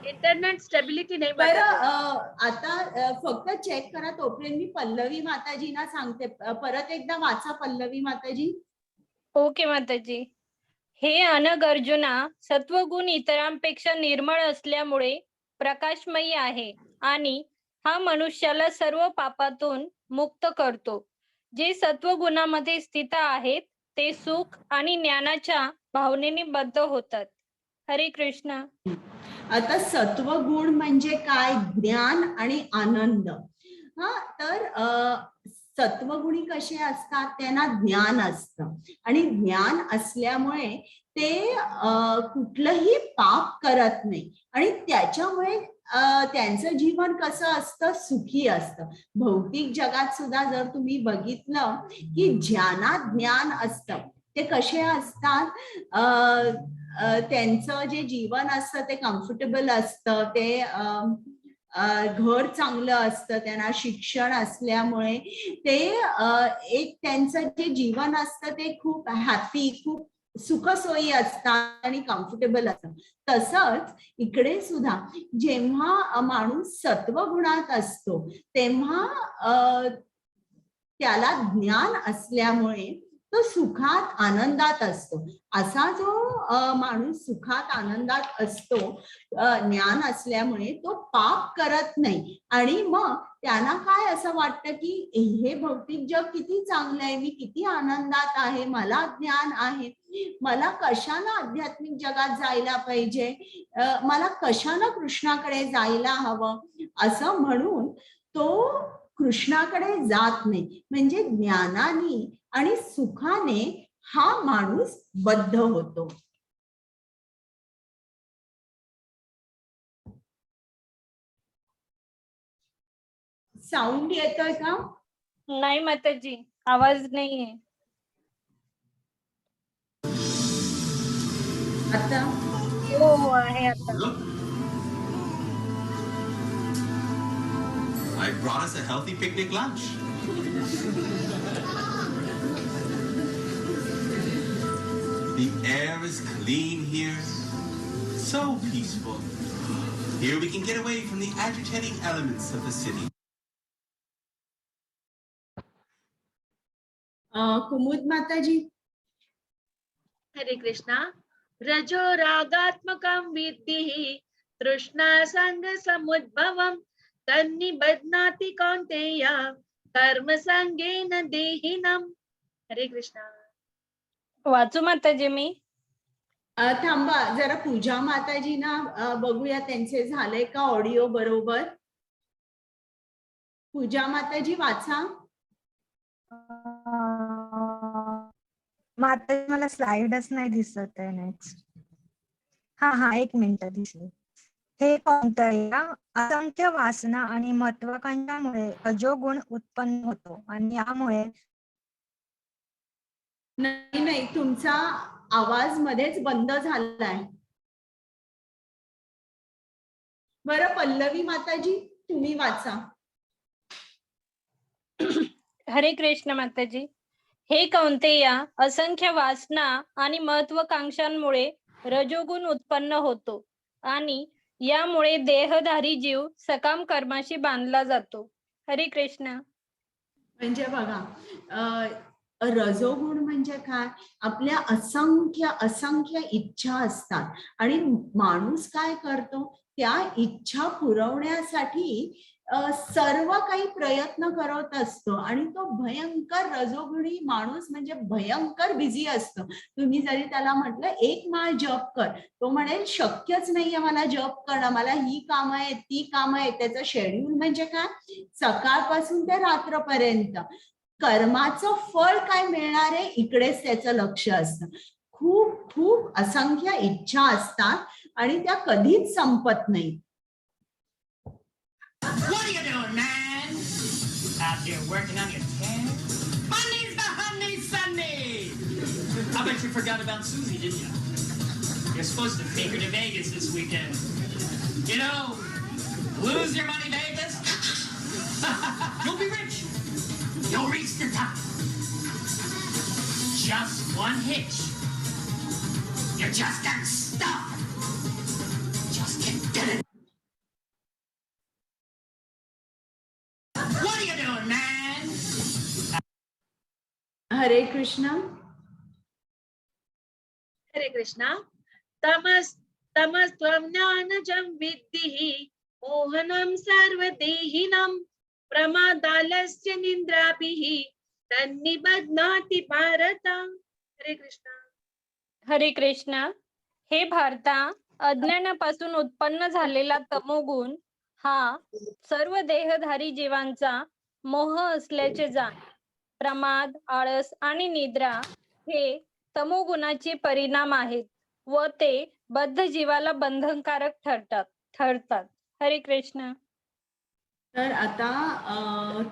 इंटरनेट स्टेबिलिटी नाही बरं. बघत. आता फक्त चेक करा, तोपर्यंत मी पल्लवी माताजींना सांगते. परत एकदा वाचा पल्लवी माताजी. ओके माताजी. हे अनग अर्जुना, सत्वगुण इतरांपेक्षा निर्मळ असल्यामुळे प्रकाशमयी आहे आणि हा मनुष्याला सर्व पापातून मुक्त करतो. जे सत्वगुणामध्ये स्थित आहेत ते सुख आणि ज्ञानाच्या भावनेने बद्ध होतात. हरे कृष्ण. आता सत्वगुण म्हणजे काय? ज्ञान आणि आनंद. तर सत्वगुणी कसे असतात, त्यांना ज्ञान असतं आणि ज्ञान असल्यामुळे ते कुठलंही पाप करत नाही आणि त्याच्यामुळे त्यांचं जीवन कसं असतं, सुखी असतं. भौतिक जगात सुद्धा जर तुम्ही बघितलं की ज्यांना ज्ञान असतं ते कसे असतात, त्यांचं जे जीवन असतं ते कम्फर्टेबल असतं, ते घर चांगलं असतं, त्यांना शिक्षण असल्यामुळे ते एक त्यांचं जे जीवन असतं ते खूप हॅपी, खूप सुखसोयी असतात आणि कम्फर्टेबल असतं. तसंच इकडे सुद्धा जेव्हा माणूस सत्वगुणात असतो तेव्हा त्याला ज्ञान असल्यामुळे तो सुखात आनंदात असतो. असा जो माणूस सुखात आनंदात असतो ज्ञान असल्यामुळे, तो पाप करत नाही. आणि मग त्यांना काय असं वाटतं की हे भौतिक जग किती चांगलं आहे, मी किती आनंदात आहे, मला ज्ञान आहे, मला कशानं आध्यात्मिक जगात जायला पाहिजे, मला कशानं कृष्णाकडे जायला हवं, असं म्हणून तो कृष्णाकडे जात नाही. म्हणजे ज्ञानाने आणि सुखाने हा माणूस बद्ध होतो. साऊंड येतोय का? नाही माताजी, आवाज नाहीये. आता हो आहे आता. I brought us a healthy picnic lunch. The air is clean here, so peaceful. Here we can get away from the agitating elements of the city. कुमुद माताजी. हरे कृष्णा. रजो रागात्मकं विद्धिः तृष्णा संग समुद्भवम् तन्निबध्नाति कौन्तेय कर्म संगेन देहिनम्. हरे कृष्णा. वाचू माताजी मी? थांबा जरा पूजा माताजी ना बघूया त्यांचे झाले का ऑडिओ बरोबर. पूजा माताजी वाचा. माताजी मला स्लाइडच नाही दिसत आहे. नेक्स्ट. हा 1 मिनिट दिसली. हे कौंतेय, असंख्य वासना आणि महत्वाकांक्षामुळे रजोगुण उत्पन्न होतो आणि यामुळे नाही तुमचा आवाज मध्येच बंद झालाय. बरं पल्लवी माताजी तुम्ही वाचा. हरे कृष्ण माताजी. हे कौंतेया, असंख्य वासना आणि महत्वाकांक्षांमुळे रजोगुण उत्पन्न होतो आणि यामुळे देहधारी जीव सकाम कर्माशी बांधला जातो. हरे कृष्ण. म्हणजे बघा रजोगुण म्हणजे काय, आपल्या असंख्य इच्छा असतात आणि माणूस काय करतो, त्या इच्छा पुरवण्यासाठी सर्व काही प्रयत्न करत असतो आणि तो भयंकर रजोगुणी माणूस म्हणजे भयंकर बिझी असतो. तुम्ही जरी त्याला म्हटलं 1 माळ जप कर, तो म्हणेल शक्यच नाहीये मला जप करणं, मला ही कामं आहेत ती कामं आहेत. त्याचं शेड्यूल म्हणजे काय, सकाळपासून ते रात्रपर्यंत कर्माचं फळ काय मिळणार आहे इकडेच त्याचं लक्ष असतं. खूप असंख्य इच्छा असतात आणि त्या कधीच संपत नाही. What are you doing, man? Out there working on your tan? Honey's the honey Sunday! I bet you forgot about Susie, didn't you? You're supposed to take her to Vegas this weekend. You know, lose your money, Vegas. You'll be rich. You'll reach the top. Just one hitch. You're just unstuck. Just get it. What are you doing, man? हरे कृष्ण. हरे कृष्णा. तमस्त्वं ज्ञानजं विद्धिः मोहनं सर्वदेहिनं प्रमादालस्य निन्द्राभिः तन्निबध्नाति भारत. हरे कृष्णा. हरे कृष्ण. हे भारता, अज्ञानापासून उत्पन्न झालेला तमोगुण हा सर्व देहधारी जीवांचा मोह असल्याचे जाण. प्रमाद, आळस आणि निद्रा हे तमोगुणाचे परिणाम आहेत व ते बद्ध जीवाला बंधनकारक ठरतात. हरे कृष्ण. तर आता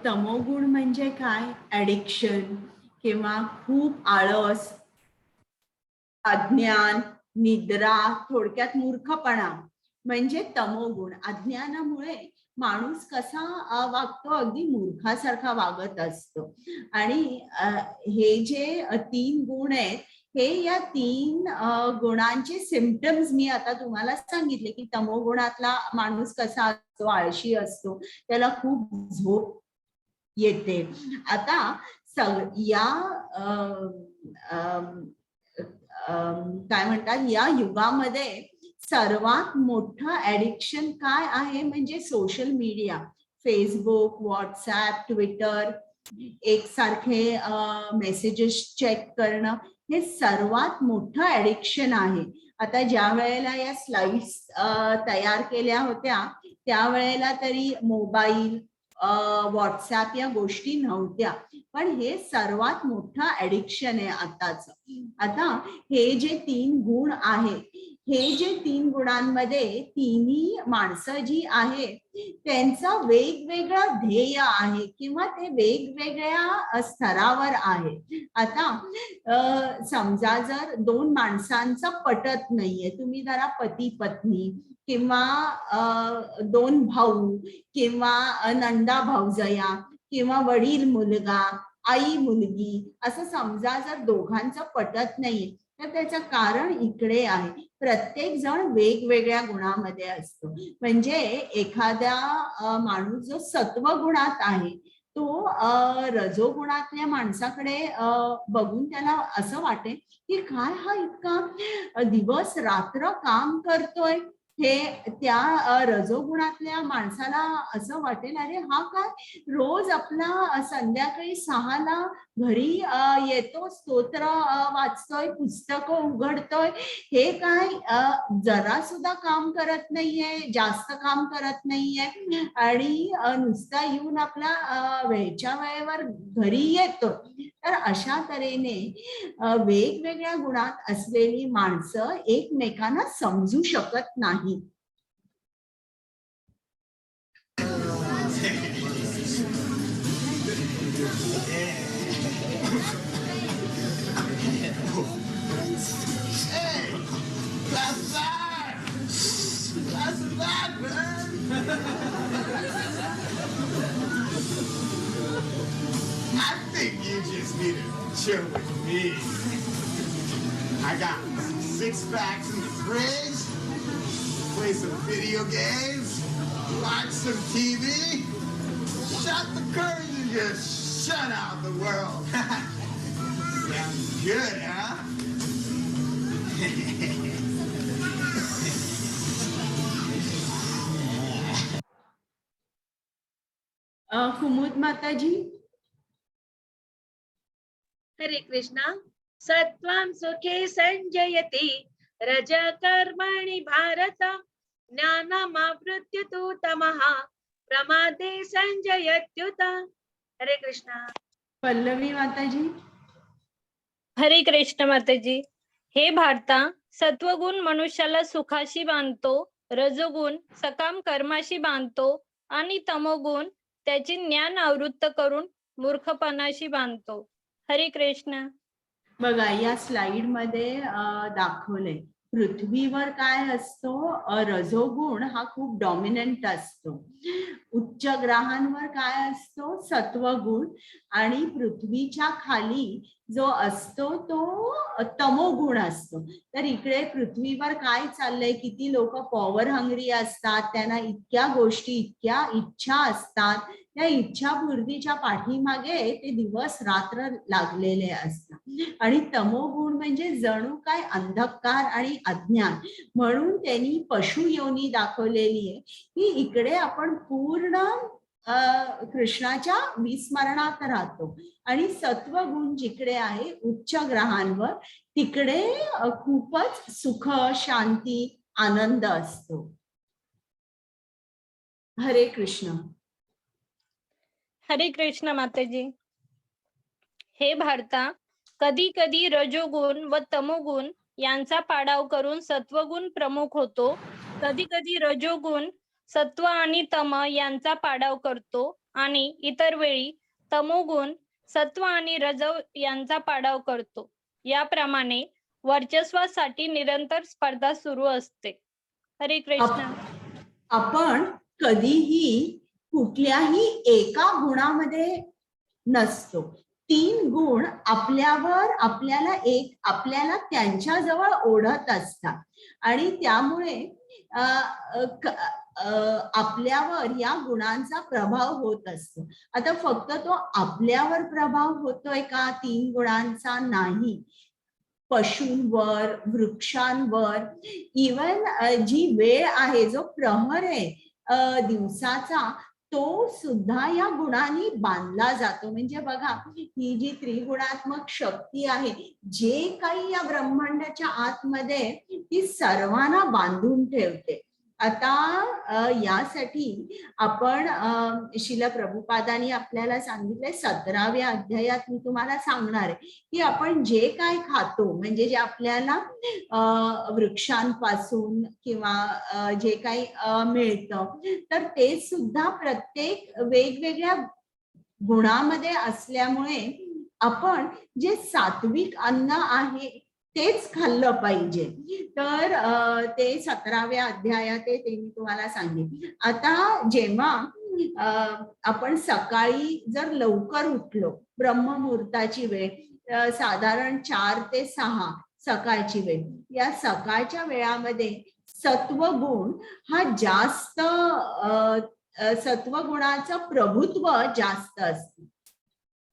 तमोगुण म्हणजे काय, ऍडिक्शन किंवा खूप आळस, अज्ञान, निद्रा, थोडक्यात मूर्खपणा म्हणजे तमोगुण. अज्ञानामुळे माणूस कसा वागतो, अगदी मूर्खासारखा वागत असतो. आणि हे जे 3 गुण आहेत, हे या 3 गुणांचे सिम्पटम्स मी आता तुम्हाला सांगितले की तमोगुणातला माणूस कसा असतो, आळशी असतो, त्याला खूप झोप येते. आता या काय म्हणतात, या युगामध्ये सर्वात मोठं ऍडिक्शन काय आहे म्हणजे social media, Facebook, WhatsApp, Twitter, एकसारखे मेसेजेस चेक करणं, हे सर्वात मोठं ऍडिक्शन आहे. आता ज्या वेळेला या स्लाइड्स तयार केल्या होत्या त्यावेळेला तरी मोबाईल, व्हॉट्सॲप या गोष्टी नव्हत्या, पण हे सर्वात मोठं ऍडिक्शन आहे आताच. आता हे जे 3 गुण आहेत, हे जे 3 गुणांमध्ये तिन्ही माणसं जी आहेत त्यांचं वेगवेगळं ध्येय आहे किंवा ते वेगवेगळ्या स्तरावर आहे. आता समजा जर 2 माणसांचं पटत नाहीये, तुम्ही जरा पती पत्नी किंवा 2 भाऊ किंवा नंदा भाऊजया किंवा वडील मुलगा, आई मुलगी, असं समजा जर दोघांचं पटत नाहीये तर त्याचं कारण इकडे आहे. प्रत्येक जण वेगवेगळ्या गुणामध्ये असतो. म्हणजे एखादा माणूस जो सत्वगुणात आहे तो रजोगुणातल्या माणसाकडे बघून त्याला असं वाटेल की काय हा इतका दिवस रात्र काम करतोय. हे त्या रजोगुणातल्या माणसाला असं वाटेल, अरे हा काय रोज आपला संध्याकाळी 6ला घरी येतो, स्तोत्र वाचतोय, पुस्तकं उघडतोय, हे काय जरा सुद्धा काम करत नाहीये, जास्त काम करत नाहीये आणि नुसता येऊन आपला वेळच्या वेळेवर घरी येतो. तर अशा तऱ्हेने वेगवेगळ्या गुणात असलेली माणसं एकमेकांना समजू शकत नाही. I think you just need to chill with me. I got 6 packs in the fridge, play some video games, watch some TV, shut the curtains and just shut out the world. Sounds good, huh? कुमुद माताजी. हरे कृष्णा. सत्वं सुखे संजयति रज कर्मणि भारत ज्ञानमावृत्य तु तमः प्रमादे संजयत्युत. हरे कृष्णा. पल्लवी माताजी. हरे कृष्ण माताजी. हे भारता, सत्वगुण मनुष्याला सुखाशी बांधतो, रजोगुण सकाम कर्माशी बांधतो आणि तमोगुण त्याचे ज्ञान आवृत्त करून मूर्खपणाशी बांधतो. हरे कृष्ण. बघा या स्लाइड मध्ये दाखवले पृथ्वीवर काय असतो, रजोगुण हा खूप डॉमिनंट असतो. उच्च ग्रहांवर काय असतो, सत्वगुण, आणि पृथ्वीच्या खाली जो असतो तो तमोगुण असतो. तर इकडे पृथ्वीवर काय चाललंय, किती लोक पॉवर हंग्री असतात, त्यांना इतक्या गोष्टी, इतक्या इच्छा असतात, त्या इच्छापूर्तीच्या पाठीमागे ते दिवस रात्र लागलेले असतात. आणि तमोगुण म्हणजे जणू काय अंधकार आणि अज्ञान, म्हणून त्यांनी पशु योनी दाखवलेली आहे की इकडे आपण पूर्ण कृष्णाच्या विस्मरणात राहतो आणि सत्वगुण जिकडे आहे उच्च ग्रहांवर तिकडे खूपच सुख, शांती, आनंद असतो. हरे कृष्ण. हरे कृष्ण माताजी. हे भारता, कधी कधी रजोगुण व तमोगुण यांचा पाडाव करून सत्वगुण प्रमुख होतो. कधी कधी रजोगुण सत्व आणि तम यांचा पाडाव करतो आणि इतर वेळी तमोगुण सत्व आणि रज यांचा पाडाव करतो. याप्रमाणे वर्चस्वासाठी निरंतर स्पर्धा सुरू असते. हरे कृष्ण. आपण कधीही कुठल्याही एका गुणामध्ये नसतो. 3 गुण आपल्याला त्यांच्याजवळ ओढत असतात आणि त्यामुळे आपल्यावर या गुणांचा प्रभाव होत असतो. आता फक्त तो आपल्यावर प्रभाव होतोय का 3 गुणांचा? नाही. पशूंवर, वृक्षांवर, इवन जी वेळ आहे, जो प्रहर आहे दिवसाचा, तो सुद्धा या गुणांनी बांधला जातो. म्हणजे बघा, ही जी त्रिगुणात्मक शक्ती आहे, जे काही या ब्रह्मांडाच्या आतमध्ये, ती सर्वांना बांधून ठेवते. आता यासाठी आपण श्रील प्रभुपादांनी आपल्याला सांगितलंय 17व्या अध्यायात, मी तुम्हाला सांगणार आहे की आपण जे काय खातो, म्हणजे जे आपल्याला वृक्षांपासून किंवा जे काही मिळतं, तर ते सुद्धा प्रत्येक वेगवेगळ्या गुणामध्ये असल्यामुळे आपण जे सात्विक अन्न आहे तेच खाल्लं पाहिजे. तर ते 17व्या अध्यायात ते मी तुम्हाला सांगेन. आता जेव्हा आपण सकाळी जर लवकर उठलो, ब्रह्ममुहूर्ताची वेळ साधारण 4 ते 6 सकाळची वेळ, या सकाळच्या वेळामध्ये सत्वगुण हा जास्त, सत्वगुणाचं प्रभुत्व जास्त असतं.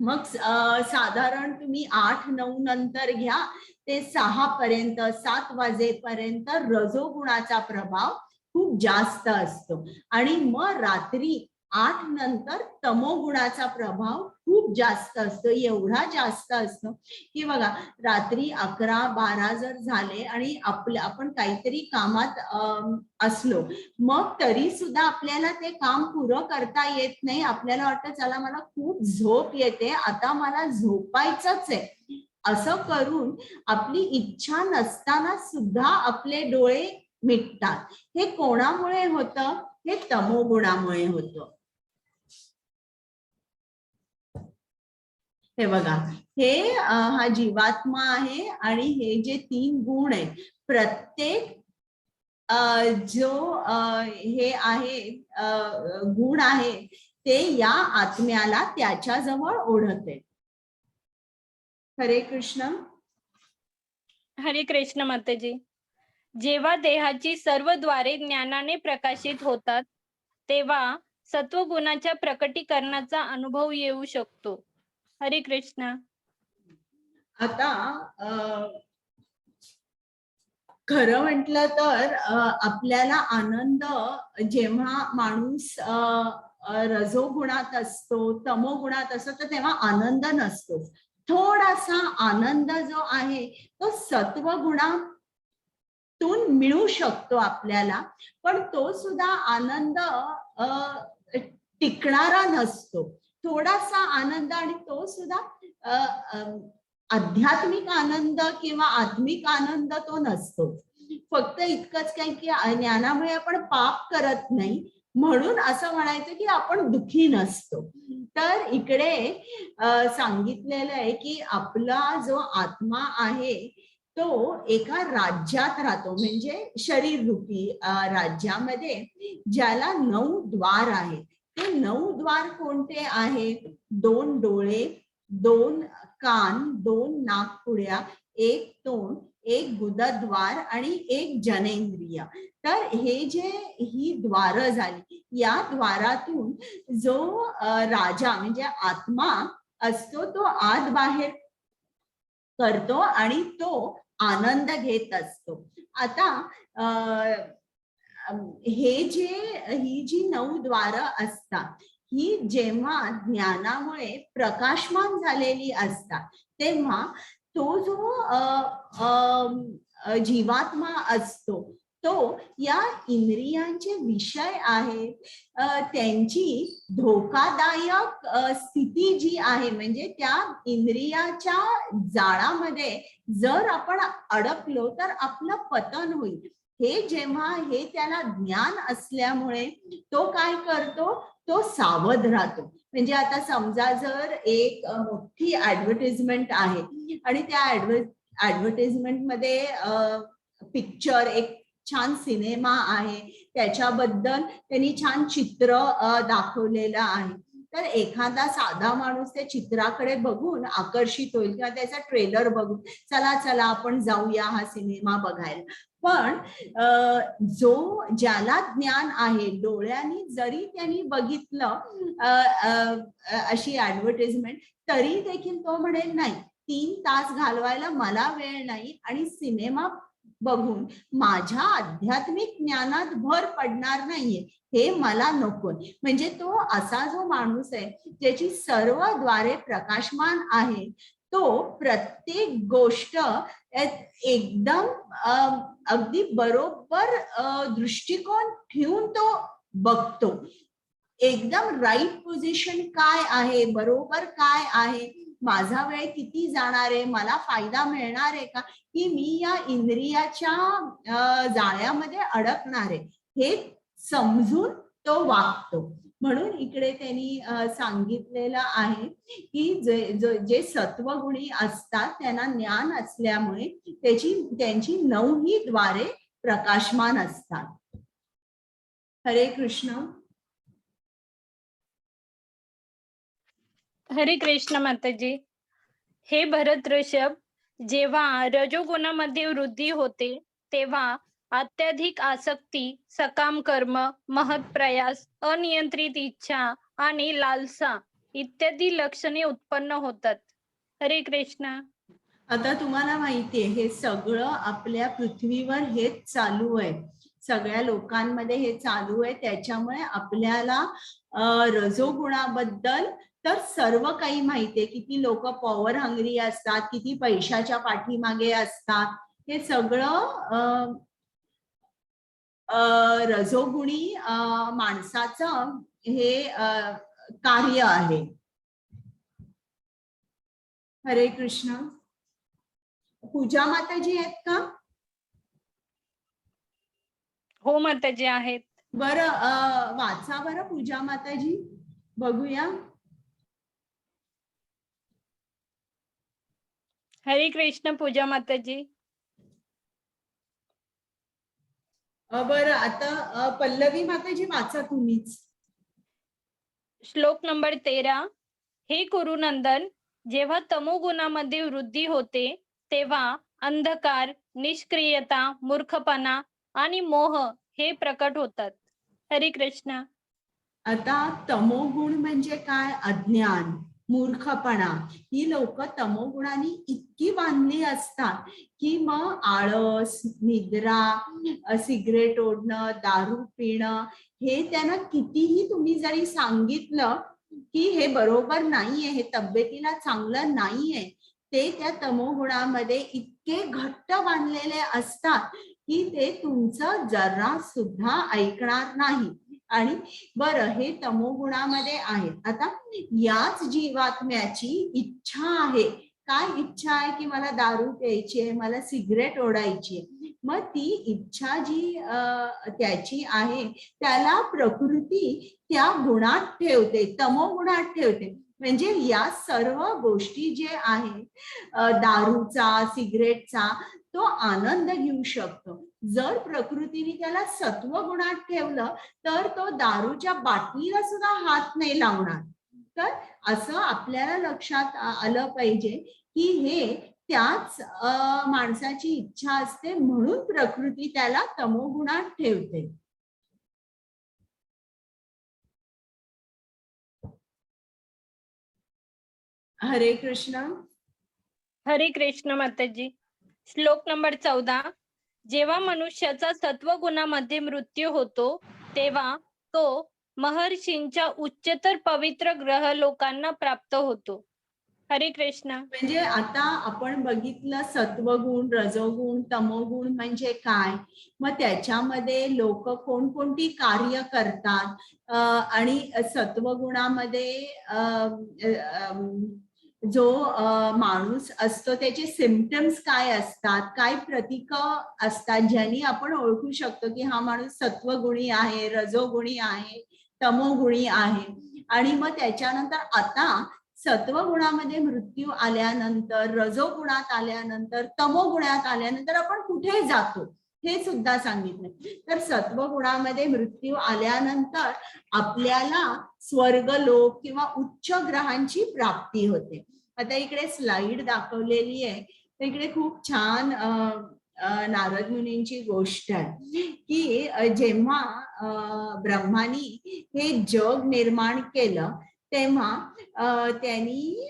मग साधारण तुम्ही 8-9 नंतर घ्या ते 6 पर्यंत, 7 वाजेपर्यंत रजोगुणाचा प्रभाव खूप जास्त असतो. आणि मग रात्री 8 नंतर तमोगुणाचा प्रभाव खूप जास्त असतो. एवढा जास्त असतो की बघा, रात्री 11-12 जर झाले आणि आपण काहीतरी कामात असलो, मग तरी सुद्धा आपल्याला ते काम पुरं करता येत नाही. आपल्याला वाटतं चला मला खूप झोप येते, आता मला झोपायचंच आहे, असं करून आपली इच्छा नसताना सुद्धा आपले डोळे मिटतात. हे कोणामुळे होतं? हे तमोगुणामुळे होतं. हे बघा, हे हा जीवात्मा आहे आणि हे जे 3 गुण आहेत, प्रत्येक जो हे आहे गुण आहे, ते या आत्म्याला त्याच्या जवळ ओढते. हरे कृष्ण. हरे कृष्ण माताजी. जेव्हा देहाची सर्व द्वारे ज्ञानाने प्रकाशित होतात, तेव्हा सत्वगुणाच्या प्रकटीकरणाचा अनुभव येऊ शकतो. हरे कृष्ण. आता खरं म्हटलं तर आपल्याला आनंद, जेव्हा माणूस रजोगुणात असतो, तमोगुणात असतो, तर तेव्हा आनंद नसतो. थोडासा आनंद जो आहे तो सत्वगुणातून मिळू शकतो आपल्याला, पण तो सुद्धा आनंद टिकणारा नसतो. थोडासा आनंद, आणि तो सुद्धा आध्यात्मिक आनंद किंवा आत्मिक आनंद तो नसतो. फक्त इतकंच काय की ज्ञानामुळे आपण पाप करत नाही म्हणून असं म्हणायचं की आपण दुःखी नसतो. तर इकडे सांगितलेलं आहे की आपला जो आत्मा आहे तो एका राज्यात राहतो, म्हणजे शरीर रूपी राज्यामध्ये, ज्याला 9 द्वार आहेत. ते 9 द्वार कोणते आहेत? 2 डोळे, 2 कान, 2 नाकपुड्या, 1 तोंड, 1 गुदद्वार आणि 1 जनेंद्रिय. तर हे जे ही द्वार झाली, या द्वारातून जो राजा म्हणजे आत्मा असतो तो आत बाहेर करतो आणि तो आनंद घेत असतो. आता ही जी 9 द्वार असतात, ही जेव्हा ज्ञानामुळे प्रकाशमान झालेली असतात, तेव्हा तो जो जीवात्मा असतो तो या इंद्रियांचे विषय आहेत, त्यांची धोकादायक स्थिती जी आहे, म्हणजे त्या इंद्रियाच्या जाळामध्ये जर आपण अडकलो तर आपलं पतन होईल. हे जेव्हा हे त्याला ज्ञान असल्यामुळे तो काय करतो? तो सावध राहतो. म्हणजे आता समजा जर एक मोठी ऍडव्हर्टाइजमेंट आहे आणि त्या ऍडव्हर्टाइजमेंट मध्ये पिक्चर, एक छान सिनेमा आहे, त्याच्याबद्दल त्यांनी छान चित्र दाखवलेलं आहे, तर एखादा साधा माणूस त्या चित्राकडे बघून आकर्षित होईल किंवा त्याचा ट्रेलर बघून चला चला आपण जाऊया हा सिनेमा बघायला. पण ज्याला ज्ञान आहे, डोळ्यांनी जरी त्यांनी बघितलं अशी ऍडव्हर्टाइजमेंट, तरी देखील तो म्हणेल नाही, 3 तास घालवायला मला वेळ नाही आणि सिनेमा बघून माझ्या आध्यात्मिक ज्ञानात भर पडणार नाहीये, हे मला नकोय. म्हणजे तो असा जो माणूस आहे ज्याची सर्व द्वारे प्रकाशमान आहे, तो प्रत्येक गोष्ट एकदम अगदी बरोबर दृष्टिकोन ठेवून तो बघतो. एकदम राईट पोझिशन काय आहे, बरोबर काय आहे, माझा वेळ किती जाणार आहे, मला फायदा मिळणार आहे का, की मी या इंद्रियाच्या जाळ्यामध्ये अडकणार आहे, हे समजून तो वागतो. म्हणून इकडे त्यांनी सांगितलेलं आहे की जे सत्वगुणी असतात त्यांना ज्ञान असल्यामुळे त्यांची 9ही द्वारे प्रकाशमान असतात. हरे कृष्ण. हरे कृष्ण माताजी. हे भरत ऋषभ, जेव्हा रजोगुणामध्ये वृद्धी होते तेव्हा अत्याधिक आसक्ती, सकाम कर्म, महत् प्रयास, अनियंत्रित इच्छा आणि लालसा इत्यादी लक्षणे उत्पन्न होतात. हरे कृष्ण. आता तुम्हाला माहितीये हे सगळं आपल्या पृथ्वीवर हेच चालू आहे, सगळ्या लोकांमध्ये हे चालू आहे. त्याच्यामुळे आपल्याला रजोगुणाबद्दल तर सर्व काही माहितीये, किती लोक पॉवर हंग्री असतात, किती पैशाच्या पाठीमागे असतात, हे सगळं रजोगुणी माणसाचं हे कार्य आहे. हरे कृष्ण. पूजा माताजी आहेत का? हो माताजी आहेत. बरं, वाचा बरं पूजा माताजी, बघूया. हरे कृष्ण पूजा माताजी. बरं, आता पल्लवी माताजी वाचा तुम्हीच. श्लोक नंबर 13. हे कुरुनंदन, जेव्हा तमोगुणामध्ये वृद्धी होते तेव्हा अंधकार, निष्क्रियता, मूर्खपणा आणि मोह हे प्रकट होतात. हरे कृष्ण. आता तमोगुण म्हणजे काय? अज्ञान, मूर्खपणा. ही लोक तमोगुणाने इतकी बांधली असतात की मग आळस, निद्रा, सिगरेट ओढणं, दारू पिणं, हे त्यांना कितीही तुम्ही जरी सांगितलं की हे बरोबर नाहीये, हे तब्येतीला चांगलं नाहीये, ते त्या तमोगुणामध्ये इतके घट्ट बांधलेले असतात की ते तुमचं जरा सुद्धा ऐकणार नाही. आणि बरं, हे तमोगुणामध्ये आहे. आता याच जीवात्म्याची इच्छा आहे. काय इच्छा आहे? की मला दारू प्यायची आहे, मला सिगरेट ओढायची आहे. मग ती इच्छा जी त्याची आहे त्याला प्रकृती त्या गुणात ठेवते, तमोगुणात ठेवते. म्हणजे या सर्व गोष्टी जे आहे, दारूचा, सिगरेटचा, तो आनंद घेऊ शकतो. जर प्रकृतीने त्याला सत्वगुणात ठेवलं तर तो दारूच्या बाटलीला सुद्धा हात नाही लावणार. तर असं आपल्याला लक्षात आलं पाहिजे की हे त्याच माणसाची इच्छा असते, म्हणून प्रकृती त्याला तमोगुणात ठेवते. हरे कृष्ण. हरे कृष्ण माताजी. श्लोक नंबर 14. जेव्हा मनुष्याचा सत्वगुणामध्ये मृत्यू होतो तेव्हा तो महर्षींच्या उच्चतर पवित्र ग्रह लोकांना प्राप्त होतो. हरे कृष्ण. म्हणजे आता आपण बघितलं सत्वगुण, रजोगुण, तमोगुण म्हणजे काय, मग त्याच्यामध्ये लोक कोणकोणती कार्य करतात, आणि सत्वगुणामध्ये जो माणूस असतो त्याचे सिम्पटम्स काय असतात, काय प्रतीक असतात, ज्यांनी आपण ओळखू शकतो की हा माणूस सत्वगुणी आहे, रजोगुणी आहे, तमोगुणी आहे. आणि मग त्याच्यानंतर आता सत्वगुणामध्ये मृत्यू आल्यानंतर, रजोगुणात आल्यानंतर, तमोगुणात आल्यानंतर आपण कुठे जातो हे सुद्धा सांगितलं. तर सत्वगुणामध्ये मृत्यू आल्यानंतर आपल्याला स्वर्गलोक किंवा उच्च ग्रहांची प्राप्ती होते. आता इकडे स्लाइड दाखवलेली आहे, तर इकडे खूप छान नारद मुनींची गोष्ट आहे की जेव्हा ब्रह्मानी हे जग निर्माण केलं तेव्हा त्यांनी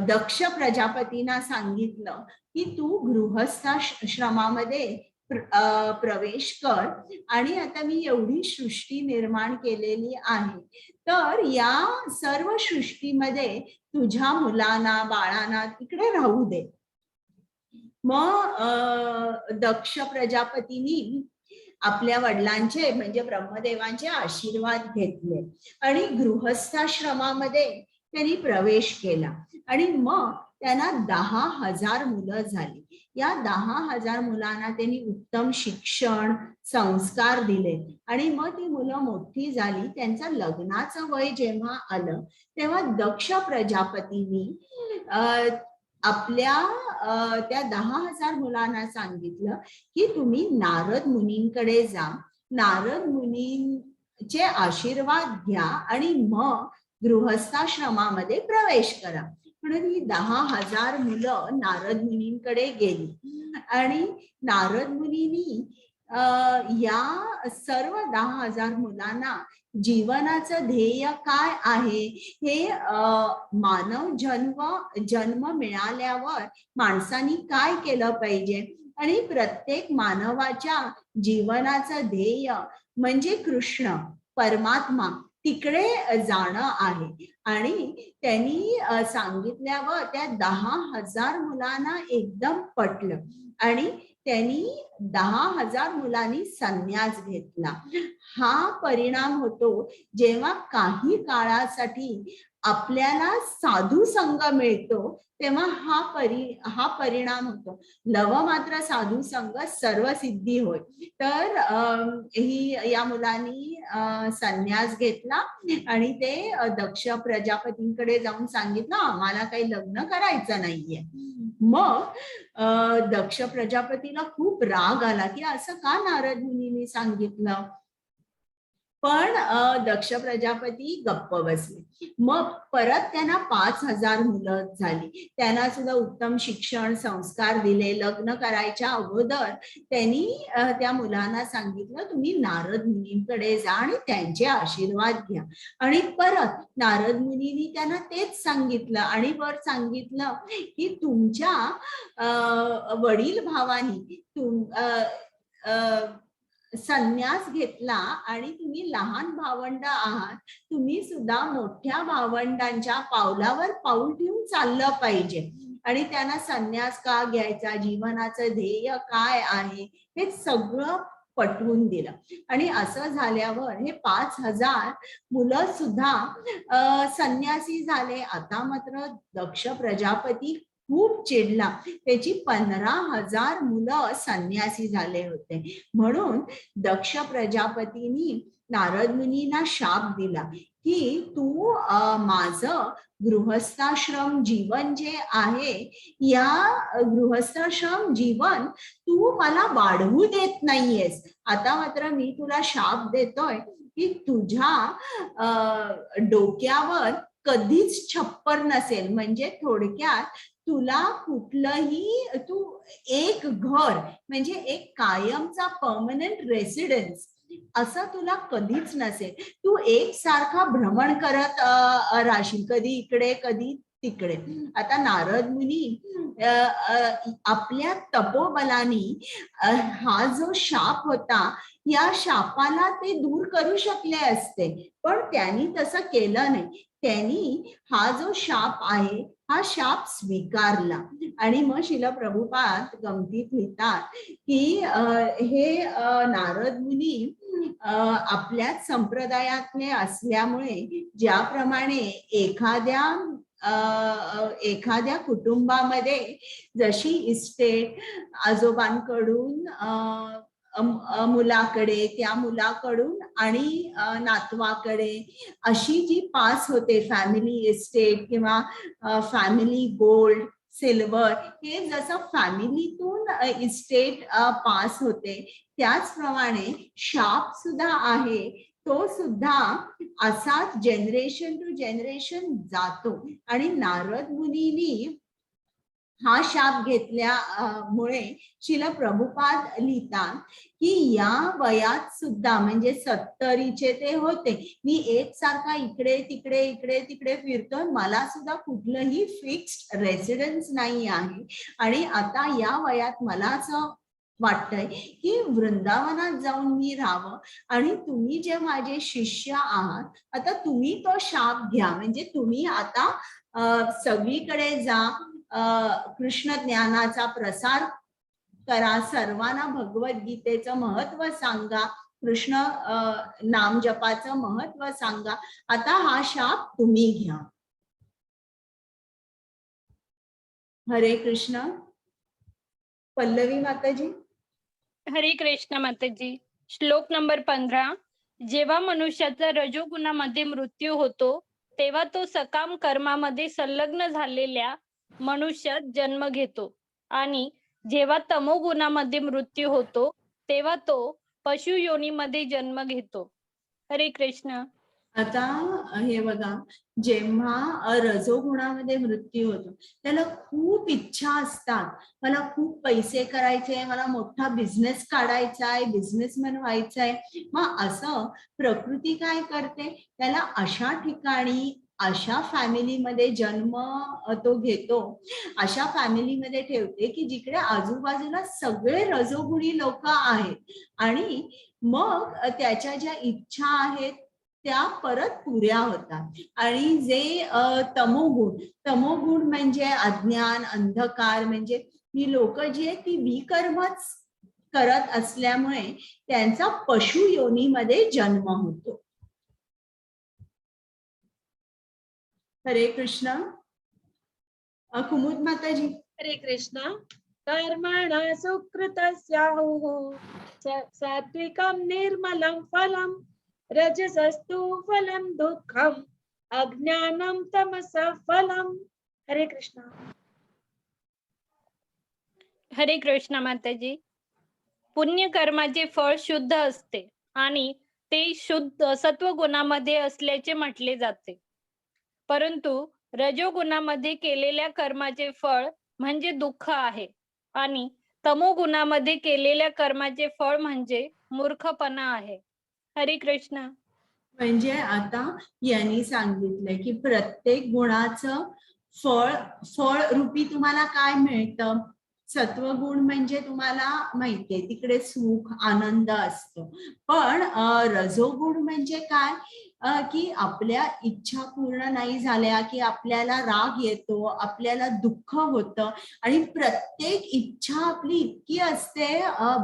दक्ष प्रजापतींना सांगितलं की तू गृहस्थाश्रमामध्ये प्रवेश कर आणि आता मी एवढी सृष्टी निर्माण केलेली आहे तर या सर्व सृष्टीमध्ये तुझ्या मुलांना बाळांना तिकडे राहू दे. मग दक्ष प्रजापतींनी आपल्या वडिलांचे म्हणजे ब्रह्मदेवांचे आशीर्वाद घेतले आणि गृहस्थाश्रमामध्ये त्यांनी प्रवेश केला आणि मग त्यांना 10,000 मुलं झाली. या 10,000 मुलांना त्यांनी उत्तम शिक्षण संस्कार दिले आणि मग ती मुलं मोठी झाली. त्यांचं लग्नाचं वय जेव्हा आलं तेव्हा दक्ष प्रजापतींनी आपल्या त्या 10,000 मुलांना सांगितलं की तुम्ही नारद मुनींकडे जा, नारद मुनींचे आशीर्वाद घ्या आणि मग गृहस्थाश्रमामध्ये प्रवेश करा. म्हणून ही 10,000 मुलं नारद मुनींकडे गेली आणि नारद मुनींनी या सर्व 10,000 मुलांना जीवनाचं ध्येय काय आहे हे मानव जन्म मिळाल्यावर माणसानी काय केलं पाहिजे आणि प्रत्येक मानवाच्या जीवनाचं ध्येय म्हणजे कृष्ण परमात्मा तिकडे जाणं आहे. आणि त्यांनी सांगितल्यावर त्या 10,000 मुलांना एकदम पटलं आणि त्यांनी 10,000 मुलांनी संन्यास घेतला. हा परिणाम होतो जेव्हा काही काळासाठी आपल्याला साधू संग मिळतो तेव्हा हा परिणाम होतो. लव मात्र साधू संग सर्व सिद्धी होय. तर या मुलांनी संन्यास घेतला आणि ते दक्ष प्रजापतींकडे जाऊन सांगितलं आम्हाला काही लग्न करायचं नाहीये. मग दक्ष प्रजापतीला खूप राग आला की असं का नारद मुनींनी सांगितलं. पण दक्ष प्रजापती गप्प बसले. मग परत त्यांना 5,000 मुलं झाली. त्यांना सुद्धा उत्तम शिक्षण संस्कार दिले. लग्न करायच्या अगोदर त्यांनी त्या मुलांना सांगितलं तुम्ही नारद मुनींकडे जा आणि त्यांचे आशीर्वाद घ्या. आणि परत नारद मुनींनी त्यांना तेच सांगितलं आणि वर सांगितलं की तुमच्या वडील भावानी संन्यास घेतला आणि तुम्ही लहान भावंड आहात. तुम्ही सुद्धा मोठ्या भावंडांच्या पावलावर पाऊल ठेवून चाललं पाहिजे. आणि त्यांना संन्यास का घ्यायचा, जीवनाचं ध्येय काय आहे हे सगळं पटवून दिलं. आणि असं झाल्यावर हे 5,000 मुलं सुद्धा संन्यासी झाले. आता मात्र दक्ष प्रजापती खूप चिडला. त्याची 15,000 मुलं संन्यासी झाले होते. म्हणून दक्ष प्रजापतींनी नारद मुनींना शाप दिला की तू माझं गृहस्थाश्रम जीवन जे आहे या गृहस्थाश्रम जीवन तू मला वाढवू देत नाहीयेस. आता मात्र मी तुला शाप देतोय की तुझ्या डोक्यावर कधीच छप्पर नसेल. म्हणजे थोडक्यात तुला कुठलंही तू एक घर म्हणजे एक कायमचा परमनंट रेसिडेन्स असं तुला कधीच नसेल. तू एकसारखा भ्रमण करत राहशील कधी इकडे कधी तिकडे. आता नारद मुनी आपल्या तपोबलानी हा जो शाप होता या शापाला ते दूर करू शकले असते पण त्यांनी तसं केलं नाही. त्यांनी हा जो शाप आहे हा शाप स्वीकारला. आणि मग श्रील प्रभुपाद गमतीत लिहितात की हे नारद मुनी आपल्याच संप्रदायातले असल्यामुळे ज्याप्रमाणे एखाद्या कुटुंबामध्ये जशी इस्टेट आजोबांकडून मुलाकडे त्या मुलाकडून आणि नातवाकडे अशी जी पास होते फॅमिली इस्टेट किंवा फॅमिली गोल्ड सिल्वर हे जसं फॅमिलीतून इस्टेट पास होते त्याचप्रमाणे शाप सुद्धा आहे तो सुद्धा असाच जनरेशन टू जनरेशन जातो. आणि नारद मुनींनी हा शाप घेतल्यामुळे शिला प्रभुपाद लिहितात की या वयात सुद्धा म्हणजे 70चे ते होते, मी एकसारखा इकडे तिकडे फिरतोय, मला सुद्धा कुठलंही फिक्स्ड रेसिडेन्स नाही आहे आणि आता या वयात मला असं वाटतंय की वृंदावनात जाऊन मी राहावं आणि तुम्ही जे माझे शिष्य आहात आता तुम्ही तो शाप घ्या, म्हणजे तुम्ही आता सगळीकडे जा, कृष्ण ज्ञानाचा प्रसार करा, सर्वांना भगवद्गीतेचं महत्व सांगा, कृष्ण नाम जपाचं महत्व सांगा, आता हा शाप तुम्ही घ्या. हरे कृष्ण. पल्लवी माताजी. हरे कृष्ण माताजी. श्लोक नंबर 15. जेव्हा मनुष्याचा रजोगुणामध्ये मृत्यू होतो तेव्हा तो सकाम कर्मामध्ये संलग्न झालेल्या मनुष्यात जन्म घेतो आणि जेव्हा तमोगुणामध्ये मृत्यू होतो तेव्हा तो पशु योनीमध्ये जन्म घेतो. हरे कृष्ण. आता हे बघा, जेव्हा रजोगुणामध्ये मृत्यू होतो त्याला खूप इच्छा असतात, मला खूप पैसे करायचे, मला मोठा बिझनेस काढायचा आहे, बिझनेसमॅन व्हायचं आहे. मग असं प्रकृती काय करते, त्याला अशा ठिकाणी अशा फॅमिलीमध्ये जन्म तो घेतो, अशा फॅमिलीमध्ये ठेवते की जिकडे आजूबाजूला सगळे रजोगुणी लोक आहेत आणि मग त्याच्या ज्या इच्छा आहेत त्या परत पुऱ्या होतात. आणि जे तमोगुण म्हणजे अज्ञान, अंधकार, म्हणजे ही लोक जी आहेत ती विकर्मच करत असल्यामुळे त्यांचा पशु योनीमध्ये जन्म होतो. हरे कृष्ण. कुमुद माताजी. हरे कृष्ण. कर्मण सुकृतस्याहुः सात्विकं निर्मलं फलं रजसस्तु फलं दुःखम् अज्ञानं तमसः फलम्. हरे कृष्ण. हरे कृष्ण माताजी. पुण्य कर्माचे फळ शुद्ध असते आणि ते शुद्ध सत्वगुणामध्ये असल्याचे म्हटले जाते, परंतु रजोगुणामध्ये केलेल्या कर्माचे फळ म्हणजे दुःख आहे आणि तमोगुणामध्ये केलेल्या कर्माचे फळ म्हणजे मूर्खपणा आहे. हरे कृष्ण. म्हणजे आता यांनी सांगितलंय की प्रत्येक गुणाचं फळ रूपी तुम्हाला काय मिळतं. सत्वगुण म्हणजे तुम्हाला माहितीये तिकडे सुख आनंद असतो, पण रजोगुण म्हणजे काय की आपल्या इच्छा पूर्ण नाही झाल्या की आपल्याला राग येतो, आपल्याला दुःख होतं आणि प्रत्येक इच्छा आपली इतकी असते,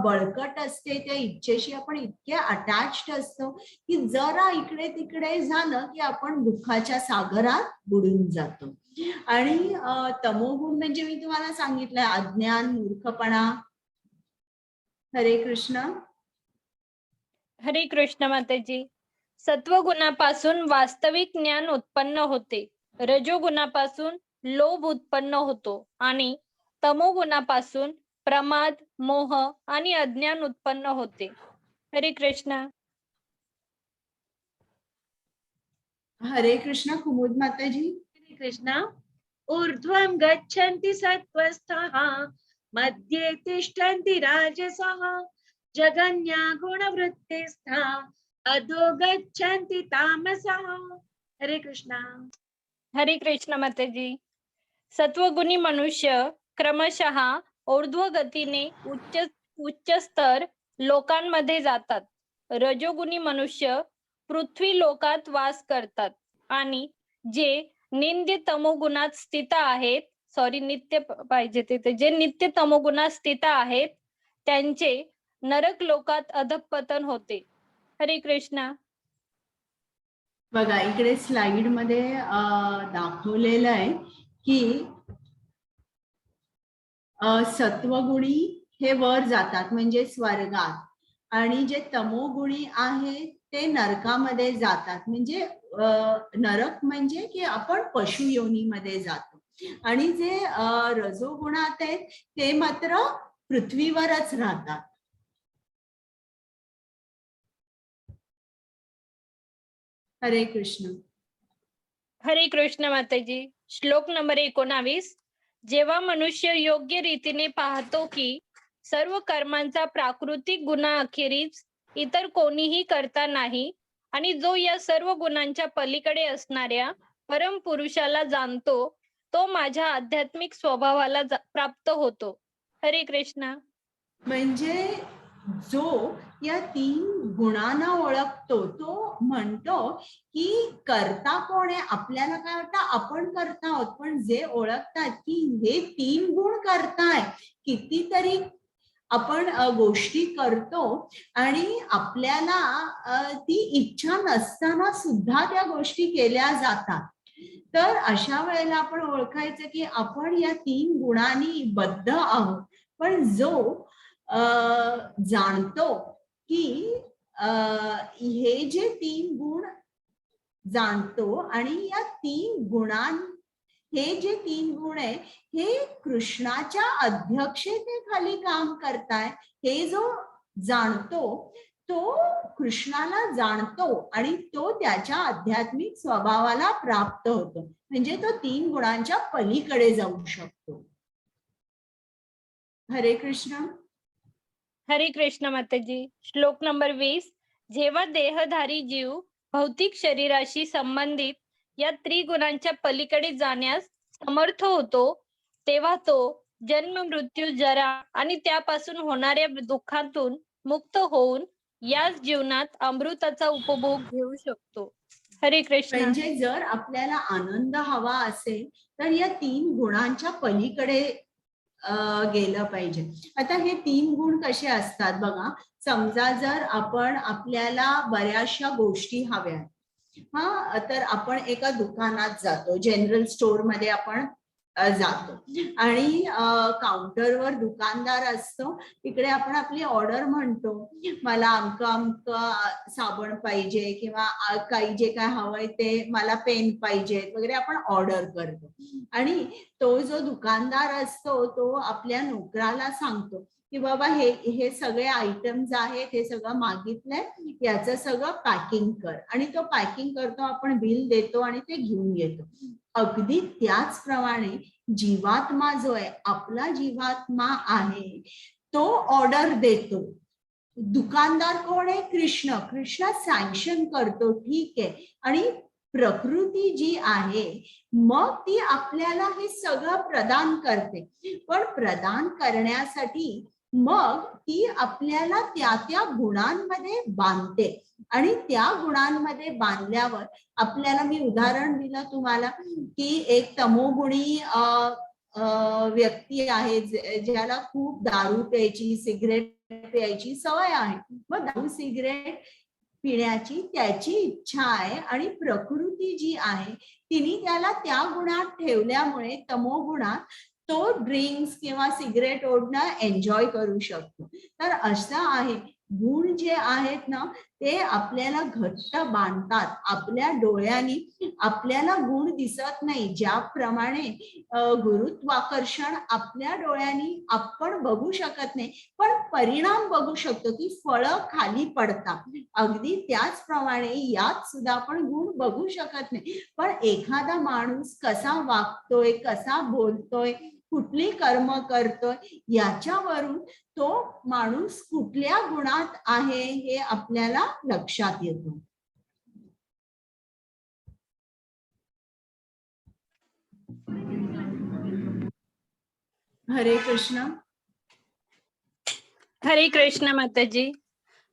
बळकट असते, त्या इच्छेशी आपण इतके अटॅच्ड असतो की जरा इकडे तिकडे झालं की आपण दुःखाच्या सागरात बुडून जातो. आणि तमोगुण म्हणजे मी तुम्हाला सांगितलंय अज्ञान, मूर्खपणा. हरे कृष्ण. हरे कृष्ण माताजी. सत्वगुणापासून वास्तविक ज्ञान उत्पन्न होते, रजोगुणापासून लोभ उत्पन्न होतो आणि तमोगुणापासून प्रमाद, मोह आणि अज्ञान उत्पन्न होते. हरे कृष्ण. हरे कृष्ण. कुमुद माताजी. हरे कृष्ण. ऊर्ध्वं गच्छन्ति सत्त्वस्थाः मध्ये तिष्ठन्ति राजसः जगन्या गुणवृत्तिस्था अधो गच्छन्ति तामसः. हरे कृष्ण. हरे कृष्ण माताजी. सत्वगुणी मनुष्य क्रमशः ऊर्ध्व गतीने उच्च स्तर लोकांमध्ये जातात. रजोगुणी मनुष्य पृथ्वी लोकात वास करतात आणि जे नित्य तमोगुणात स्थित आहेत, नित्य पाहिजे तिथे, जे नित्य तमोगुणात स्थित आहेत त्यांचे नरक लोकात अधःपतन होते. हरे कृष्ण. बघा इकडे स्लाइड मध्ये दाखवलेलं आहे की सत्वगुणी हे वर जातात म्हणजे स्वर्गात आणि जे तमोगुणी आहेत ते नरकामध्ये जातात, म्हणजे नरक म्हणजे की आपण पशु योनीमध्ये जातो आणि जे रजोगुणात आहेत ते मात्र पृथ्वीवरच राहतात. हरे कृष्ण. हरे कृष्ण माताजी. श्लोक नंबर 19. जेव्हा मनुष्य योग्य रीतीने पाहतो की सर्व कर्मांचा प्राकृतिक गुणाअखेरीज इतर कोणीही करता नाही आणि जो या सर्व गुणांच्या पलीकडे असणाऱ्या परम पुरुषाला जाणतो तो माझ्या आध्यात्मिक स्वभावाला प्राप्त होतो. हरे कृष्णा. म्हणजे जो या 3 गुणांना ओळखतो तो म्हणतो की करता कोण आहे. आपल्याला काय वाटतं आपण करता आहोत, पण जे ओळखतात की हे 3 गुण करताय, कितीतरी आपण गोष्टी करतो आणि आपल्याला ती इच्छा नसताना सुद्धा त्या गोष्टी केल्या जातात. तर अशा वेळेला आपण ओळखायचं की आपण या 3 गुणांनी बद्ध आहोत. पण जो जाणतो की हे जे 3 गुण जाणतो आणि या 3 गुणां हे जे 3 गुण आहे हे कृष्णाच्या अध्यक्षतेखाली काम करताय, हे जो जाणतो तो कृष्णाला जाणतो आणि तो त्याच्या आध्यात्मिक स्वभावाला प्राप्त होतो. म्हणजे तो 3 गुणांच्या पलीकडे जाऊ शकतो. हरे कृष्ण. हरे कृष्ण माताजी. श्लोक नंबर 20. जेव्हा देहधारी जीव भौतिक शरीराशी संबंधित या त्रिगुणांच्या पलीकडे जाण्यास समर्थ होतो तेव्हा तो जन्म मृत्यू जरा आणि त्यापासून होणाऱ्या दुःखातून मुक्त होऊन याच जीवनात अमृताचा उपभोग घेऊ शकतो. हरे कृष्ण. म्हणजे जर आपल्याला आनंद हवा असेल तर या 3 गुणांच्या पलीकडे गेलं पाहिजे. आता हे 3 गुण कसे असतात बघा. समजा जर आपल्याला बऱ्याचशा गोष्टी हव्या, तर आपण एका दुकानात जातो, जनरल स्टोअर मध्ये आपण जातो आणि काउंटरवर दुकानदार असतो. तिकडे आपण आपली ऑर्डर म्हणतो, मला अमकं साबण पाहिजे किंवा काही जे काय हवंय ते, मला पेन पाहिजे वगैरे आपण ऑर्डर करतो. आणि तो जो दुकानदार असतो तो आपल्या नोकराला सांगतो की बाबा हे सगळे आयटम्स आहेत, हे सगळं मागितलंय, याचं सगळं पॅकिंग कर. आणि तो पॅकिंग करतो, आपण बिल देतो आणि ते घेऊन येतो. अगदी त्याचप्रमाणे जीवात्मा जो आहे, आपला जीवात्मा आहे, तो ऑर्डर देतो. दुकानदार कोण आहे? कृष्ण. कृष्ण सँक्शन करतो, ठीक आहे. आणि प्रकृती जी आहे मग ती आपल्याला हे सगळं प्रदान करते. पण प्रदान करण्यासाठी मग ती आपल्याला त्या गुणांमध्ये बांधते आणि त्या गुणांमध्ये बांधल्यावर आपल्याला, मी उदाहरण दिलं तुम्हाला की एक तमोगुणी व्यक्ती आहे ज्याला खूप दारू प्यायची, सिगरेट प्यायची सवय आहे. मग दारू सिगरेट पिण्याची त्याची इच्छा आहे आणि प्रकृती जी आहे तिने त्याला त्या गुणात ठेवल्यामुळे तमोगुणात तो ड्रिंक्स किंवा सिगरेट ओढणं एन्जॉय करू शकतो. तर असं आहे, गुण जे आहेत ना ते आपल्याला घट्ट बांधतात. आपल्या डोळ्यांनी आपल्याला गुण दिसत नाही, ज्याप्रमाणे गुरुत्वाकर्षण आपल्या डोळ्यांनी आपण बघू शकत नाही, पण परिणाम बघू शकतो की फळं खाली पडतात. अगदी त्याचप्रमाणे यात सुद्धा आपण गुण बघू शकत नाही, पण एखादा माणूस कसा वागतोय, कसा बोलतोय, कुठली कर्म करतोय, याच्यावरून तो माणूस कुठल्या गुणात आहे हे आपल्याला लक्षात येतो. हरे कृष्ण. हरे कृष्ण माताजी.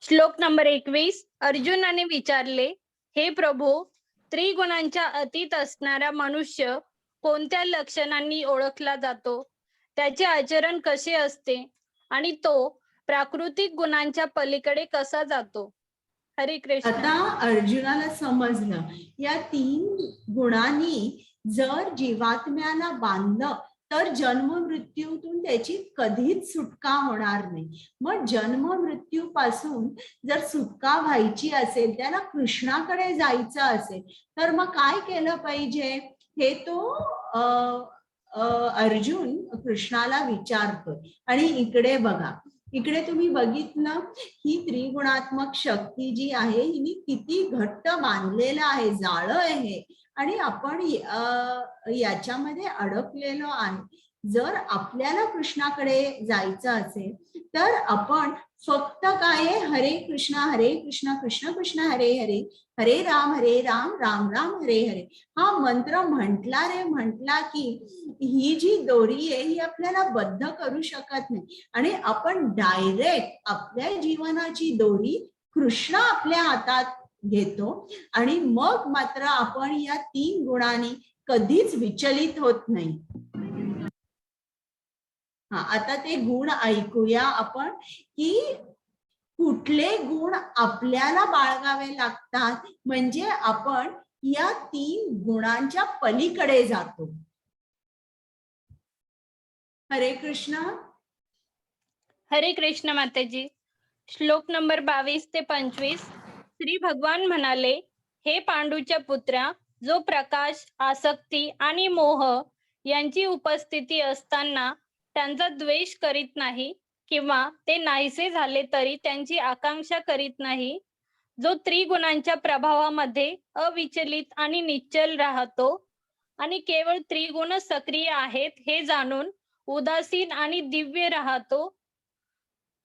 श्लोक नंबर 21. अर्जुनाने विचारले, हे प्रभू, त्रिगुणांच्या अतीत असणारा मनुष्य कोणत्या लक्षणांनी ओळखला जातो, त्याचे आचरण कसे असते आणि तो प्राकृतिक गुणांच्या पलीकडे कसा जातो? हरे कृष्ण. आता अर्जुनाला समजलं, या 3 गुणांनी जर जीवात्म्याला बांधलं तर जन्म मृत्यूतून त्याची कधीच सुटका होणार नाही. मग जन्म मृत्यू पासून जर सुटका व्हायची असेल, त्याला कृष्णाकडे जायचं असेल, तर मग काय केलं पाहिजे हे तो अर्जुन कृष्णाला विचारतोय. आणि इकडे बघा, इकडे तुम्ही बघितलं ही त्रिगुणात्मक शक्ती जी आहे हिने किती घट्ट बांधलेलं आहे, जाळं आहे आणि आपण याच्यामध्ये अडकलेलो आहे. जर आपल्याला कृष्णाकडे जायचं असेल तर आपण फक्त काय आहे, हरे कृष्ण कृष्ण कृष्ण हरे हरे, हरे राम राम राम हरे हरे, हा मंत्र म्हटला की ही जी दोरी आहे ही आपल्याला बद्ध करू शकत नाही आणि आपण डायरेक्ट आपल्या जीवनाची दोरी कृष्ण आपल्या हातात घेतो आणि मग मात्र आपण या 3 गुणांनी कधीच विचलित होत नाही. आता ते गुण ऐकूया आपण की कुठले गुण आपल्याला बाळगावे लागतात म्हणजे आपण या 3 गुणांच्या पलीकडे जातो. हरे कृष्ण. हरे कृष्ण माताजी. श्लोक नंबर 22 ते 25. श्री भगवान म्हणाले, हे पांडूच्या पुत्रा, जो प्रकाश, आसक्ती आणि मोह यांची उपस्थिती असताना त्यांचा द्वेष करीत नाही किंवा ते नाहीसे झाले तरी त्यांची आकांक्षा करीत नाही, जो त्रिगुणांच्या प्रभावामध्ये अविचलित आणि निश्चल राहतो आणि केवळ त्रिगुण सक्रिय आहेत हे जाणून उदासीन आणि दिव्य राहतो,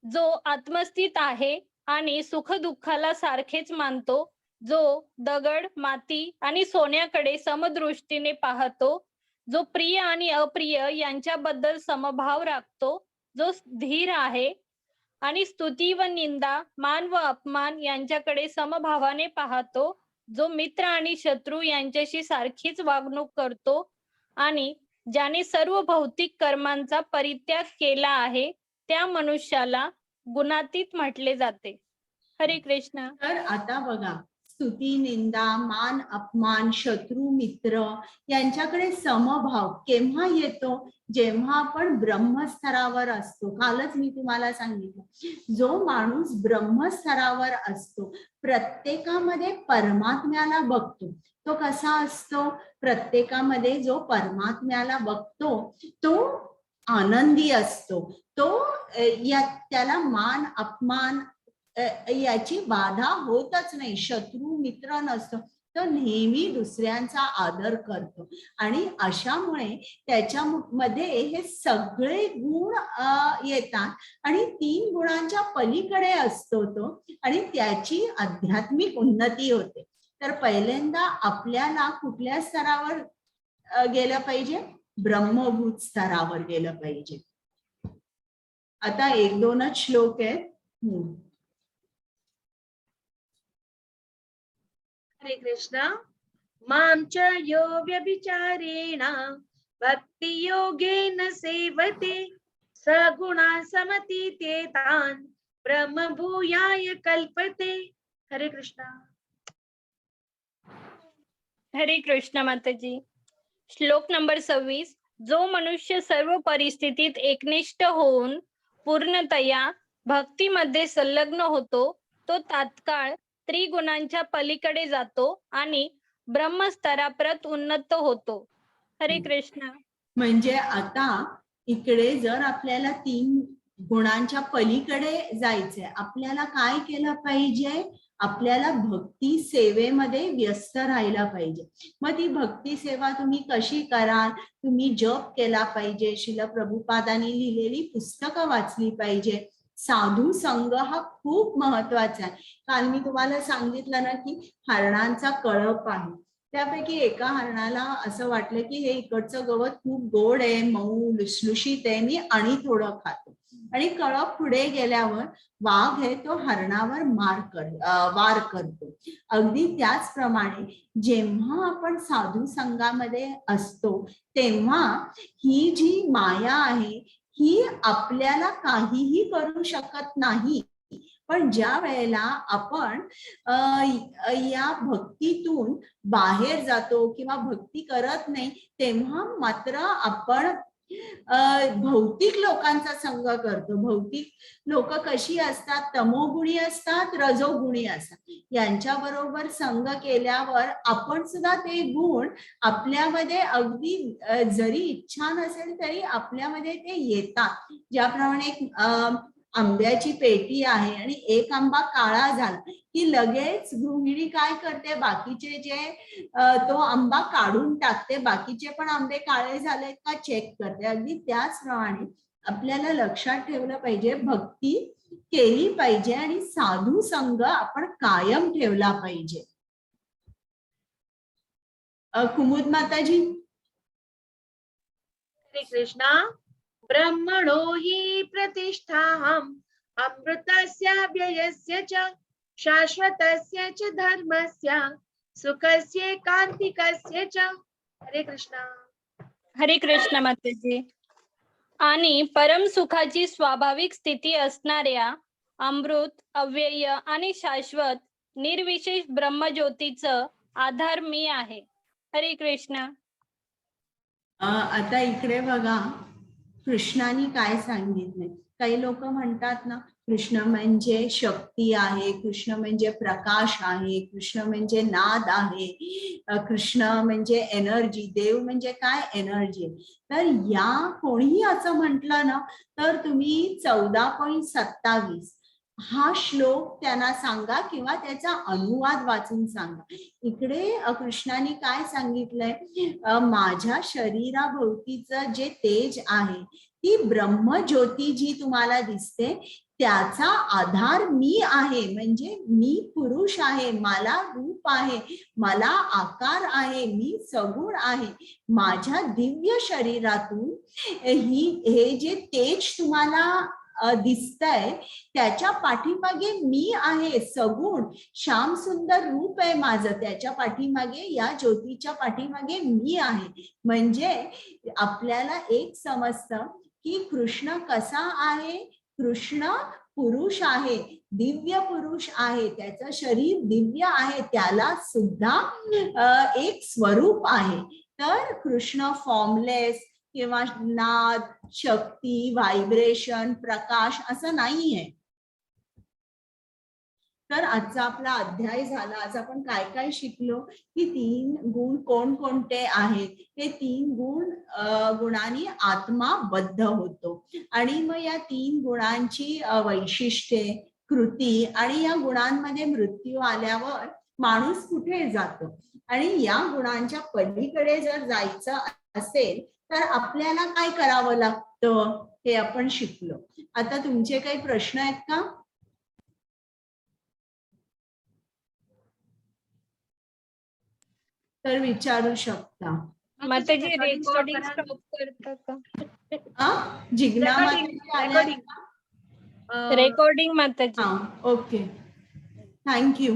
जो आत्मस्थित आहे आणि सुख दुःखाला सारखेच मानतो, जो दगड, माती आणि सोन्याकडे समदृष्टीने पाहतो, जो प्रिय आणि अप्रिय यांच्याबद्दल समभाव राखतो, जो धीर आहे आणि स्तुती व निंदा, मान व अपमान यांच्याकडे समभावाने पाहतो, जो मित्र आणि शत्रू यांच्याशी सारखीच वागणूक करतो आणि ज्याने सर्व भौतिक कर्मांचा परित्याग केला आहे त्या मनुष्याला गुणातीत म्हटले जाते. हरे कृष्ण. तर आता बघा, स्तुती, निंदा, मान, अपमान, शत्रू, मित्र यांच्याकडे समभाव केव्हा येतो? जेव्हा आपण ब्रह्मस्तरावर असतो. कालच मी तुम्हाला सांगितलं, जो माणूस ब्रह्मस्तरावर असतो प्रत्येकामध्ये परमात्म्याला बघतो. तो कसा असतो? प्रत्येकामध्ये जो परमात्म्याला बघतो तो आनंदी असतो. तो त्याला मान अपमान याची बाधा होतच नाही. शत्रू मित्र नसतो, तो नेहमी दुसऱ्यांचा आदर करतो आणि अशामुळे त्याच्यामध्ये हे सगळे गुण येतात आणि 3 गुणांच्या पलीकडे असतो तो आणि त्याची आध्यात्मिक उन्नती होते. तर पहिल्यांदा आपल्याला कुठल्या स्तरावर गेलं पाहिजे? ब्रह्मभूत स्तरावर गेलं पाहिजे. आता 1-2च श्लोक आहेत. हरे कृष्ण. मां च यो व्यभिचारेण भक्ति योगेन सेवते सगुणान् समतीत्येतान् ब्रह्म भूयाय कल्पते. हरे कृष्ण. हरे कृष्ण माताजी. श्लोक नंबर 26. जो मनुष्य सर्व परिस्थितीत एकनिष्ठ होऊन पूर्णतया भक्तीमध्ये संलग्न होतो तो तात्काळ त्रिगुणांच्या पलीकडे जातो आणि ब्रह्मस्तराप्रत उन्नत होतो. हरे कृष्ण. म्हणजे आता इकडे जर आपल्याला 3 गुणांच्या पलीकडे जायचंय, आपल्याला काय केलं पाहिजे? आपल्याला भक्ती सेवेमध्ये व्यस्त राहायला पाहिजे. मग ती भक्ती सेवा तुम्ही कशी कराल? तुम्ही जप केला पाहिजे, श्रील प्रभुपादांनी लिहिलेली पुस्तकं वाचली पाहिजे, साधू संघ हा खूप महत्वाचा आहे. काल मी तुम्हाला सांगितलं ना की हरणांचा कळप आहे, त्यापैकी एका हरणाला असं वाटलं की हे इकडचं गवत खूप गोड आहे, मऊ लुसलुशीत आहे, मी आणि थोडं खातो. आणि कळप पुढे गेल्यावर वाघ आहे तो हरणावर वार करतो. अगदी त्याचप्रमाणे जेव्हा आपण साधू संघामध्ये असतो तेव्हा ही जी माया आहे ही आपल्याला काहीही करू शकत नाही. पण ज्या वेळेला आपण या भक्तीतून बाहेर जातो किंवा भक्ती करत नाही तेव्हा मात्र आपण भौतिक लोकांचा संग करतो. भौतिक लोक कशी असतात? तमोगुणी असतात, रजोगुणी असतात. यांच्या बरोबर संग केल्यावर आपण सुद्धा ते गुण आपल्यामध्ये अगदी जरी इच्छा नसेल तरी आपल्यामध्ये ते येतात. ज्याप्रमाणे आंब्याची पेटी आहे आणि एक आंबा काळा झाला की लगेच गृहिणी काय करते, बाकीचे जे तो आंबा काढून टाकते, बाकीचे पण आंबे काळे झाले का चेक करते. अगदी त्याचप्रमाणे आपल्याला लक्षात ठेवलं पाहिजे, भक्ती केली पाहिजे आणि साधू संग आपण कायम ठेवला पाहिजे. कुमुद माताजी. श्री कृष्णा. ब्रह्मणो हि प्रतिष्ठाहम् अमृतस्य व्ययस्य च शाश्वतस्य च धर्मस्य सुखस्य कान्तिकस्य च. हरे कृष्णा. हरे कृष्ण माताजी. आणि परम सुखाची स्वाभाविक स्थिती असणाऱ्या अमृत, अव्यय आणि शाश्वत निर्विशेष ब्रह्मज्योतीचं आधार मी आहे. हरे कृष्ण. आता इकडे बघा, कृष्णाने काय सांगितले. काही लोक म्हणतात ना, कृष्ण म्हणजे शक्ती आहे, कृष्ण म्हणजे प्रकाश आहे, कृष्ण म्हणजे नाद आहे, कृष्ण म्हणजे एनर्जी, देव म्हणजे काय एनर्जी. तर या कोणीही असं म्हटलं ना तर तुम्ही 14.27 हा श्लोक त्यांना सांगा किंवा त्याचा अनुवाद वाचून सांगा. इकडे कृष्णाने काय सांगितलंय, माझ्या शरीराभोवतीचं जे तेज आहे, ती ब्रह्मज्योती जी तुम्हाला दिसते त्याचा आधार मी आहे. म्हणजे मी पुरुष आहे, मला रूप आहे, मला आकार आहे, मी सगुण आहे. माझ्या दिव्य शरीरातून हे जे तेज तुम्हाला दिसतंय त्याच्या पाठीमागे मी आहे, सगुण श्याम सुंदर रूप आहे माझं, त्याच्या पाठीमागे, या ज्योतीच्या पाठीमागे मी आहे. म्हणजे आपल्याला एक समजतं की कृष्ण कसा आहे. कृष्ण पुरुष आहे, दिव्य पुरुष आहे, त्याचं शरीर दिव्य आहे, त्याला सुद्धा एक स्वरूप आहे. तर कृष्ण फॉर्मलेस किंवा नाद, शक्ती, व्हायब्रेशन, प्रकाश असं नाहीये. तर आजचा आपला अध्याय झाला. आज आपण काय काय शिकलो की 3 गुण कोणकोणते आहेत. हे 3 गुणांनी आत्मा बद्ध होतो आणि मग या 3 गुणांची वैशिष्ट्ये, कृती आणि या गुणांमध्ये मृत्यू आल्यावर माणूस कुठे जातो आणि या गुणांच्या पलीकडे जर जायचं असेल तर आपल्याला काय करावं लागतं हे आपण शिकलो. आता तुमचे काही प्रश्न आहेत का? तर विचारू शकता. माताजी रेकॉर्डिंग स्टॉप करता का? जिज्ञा रेकॉर्डिंग रेकॉर्डिंग माताजी. Okay, thank you.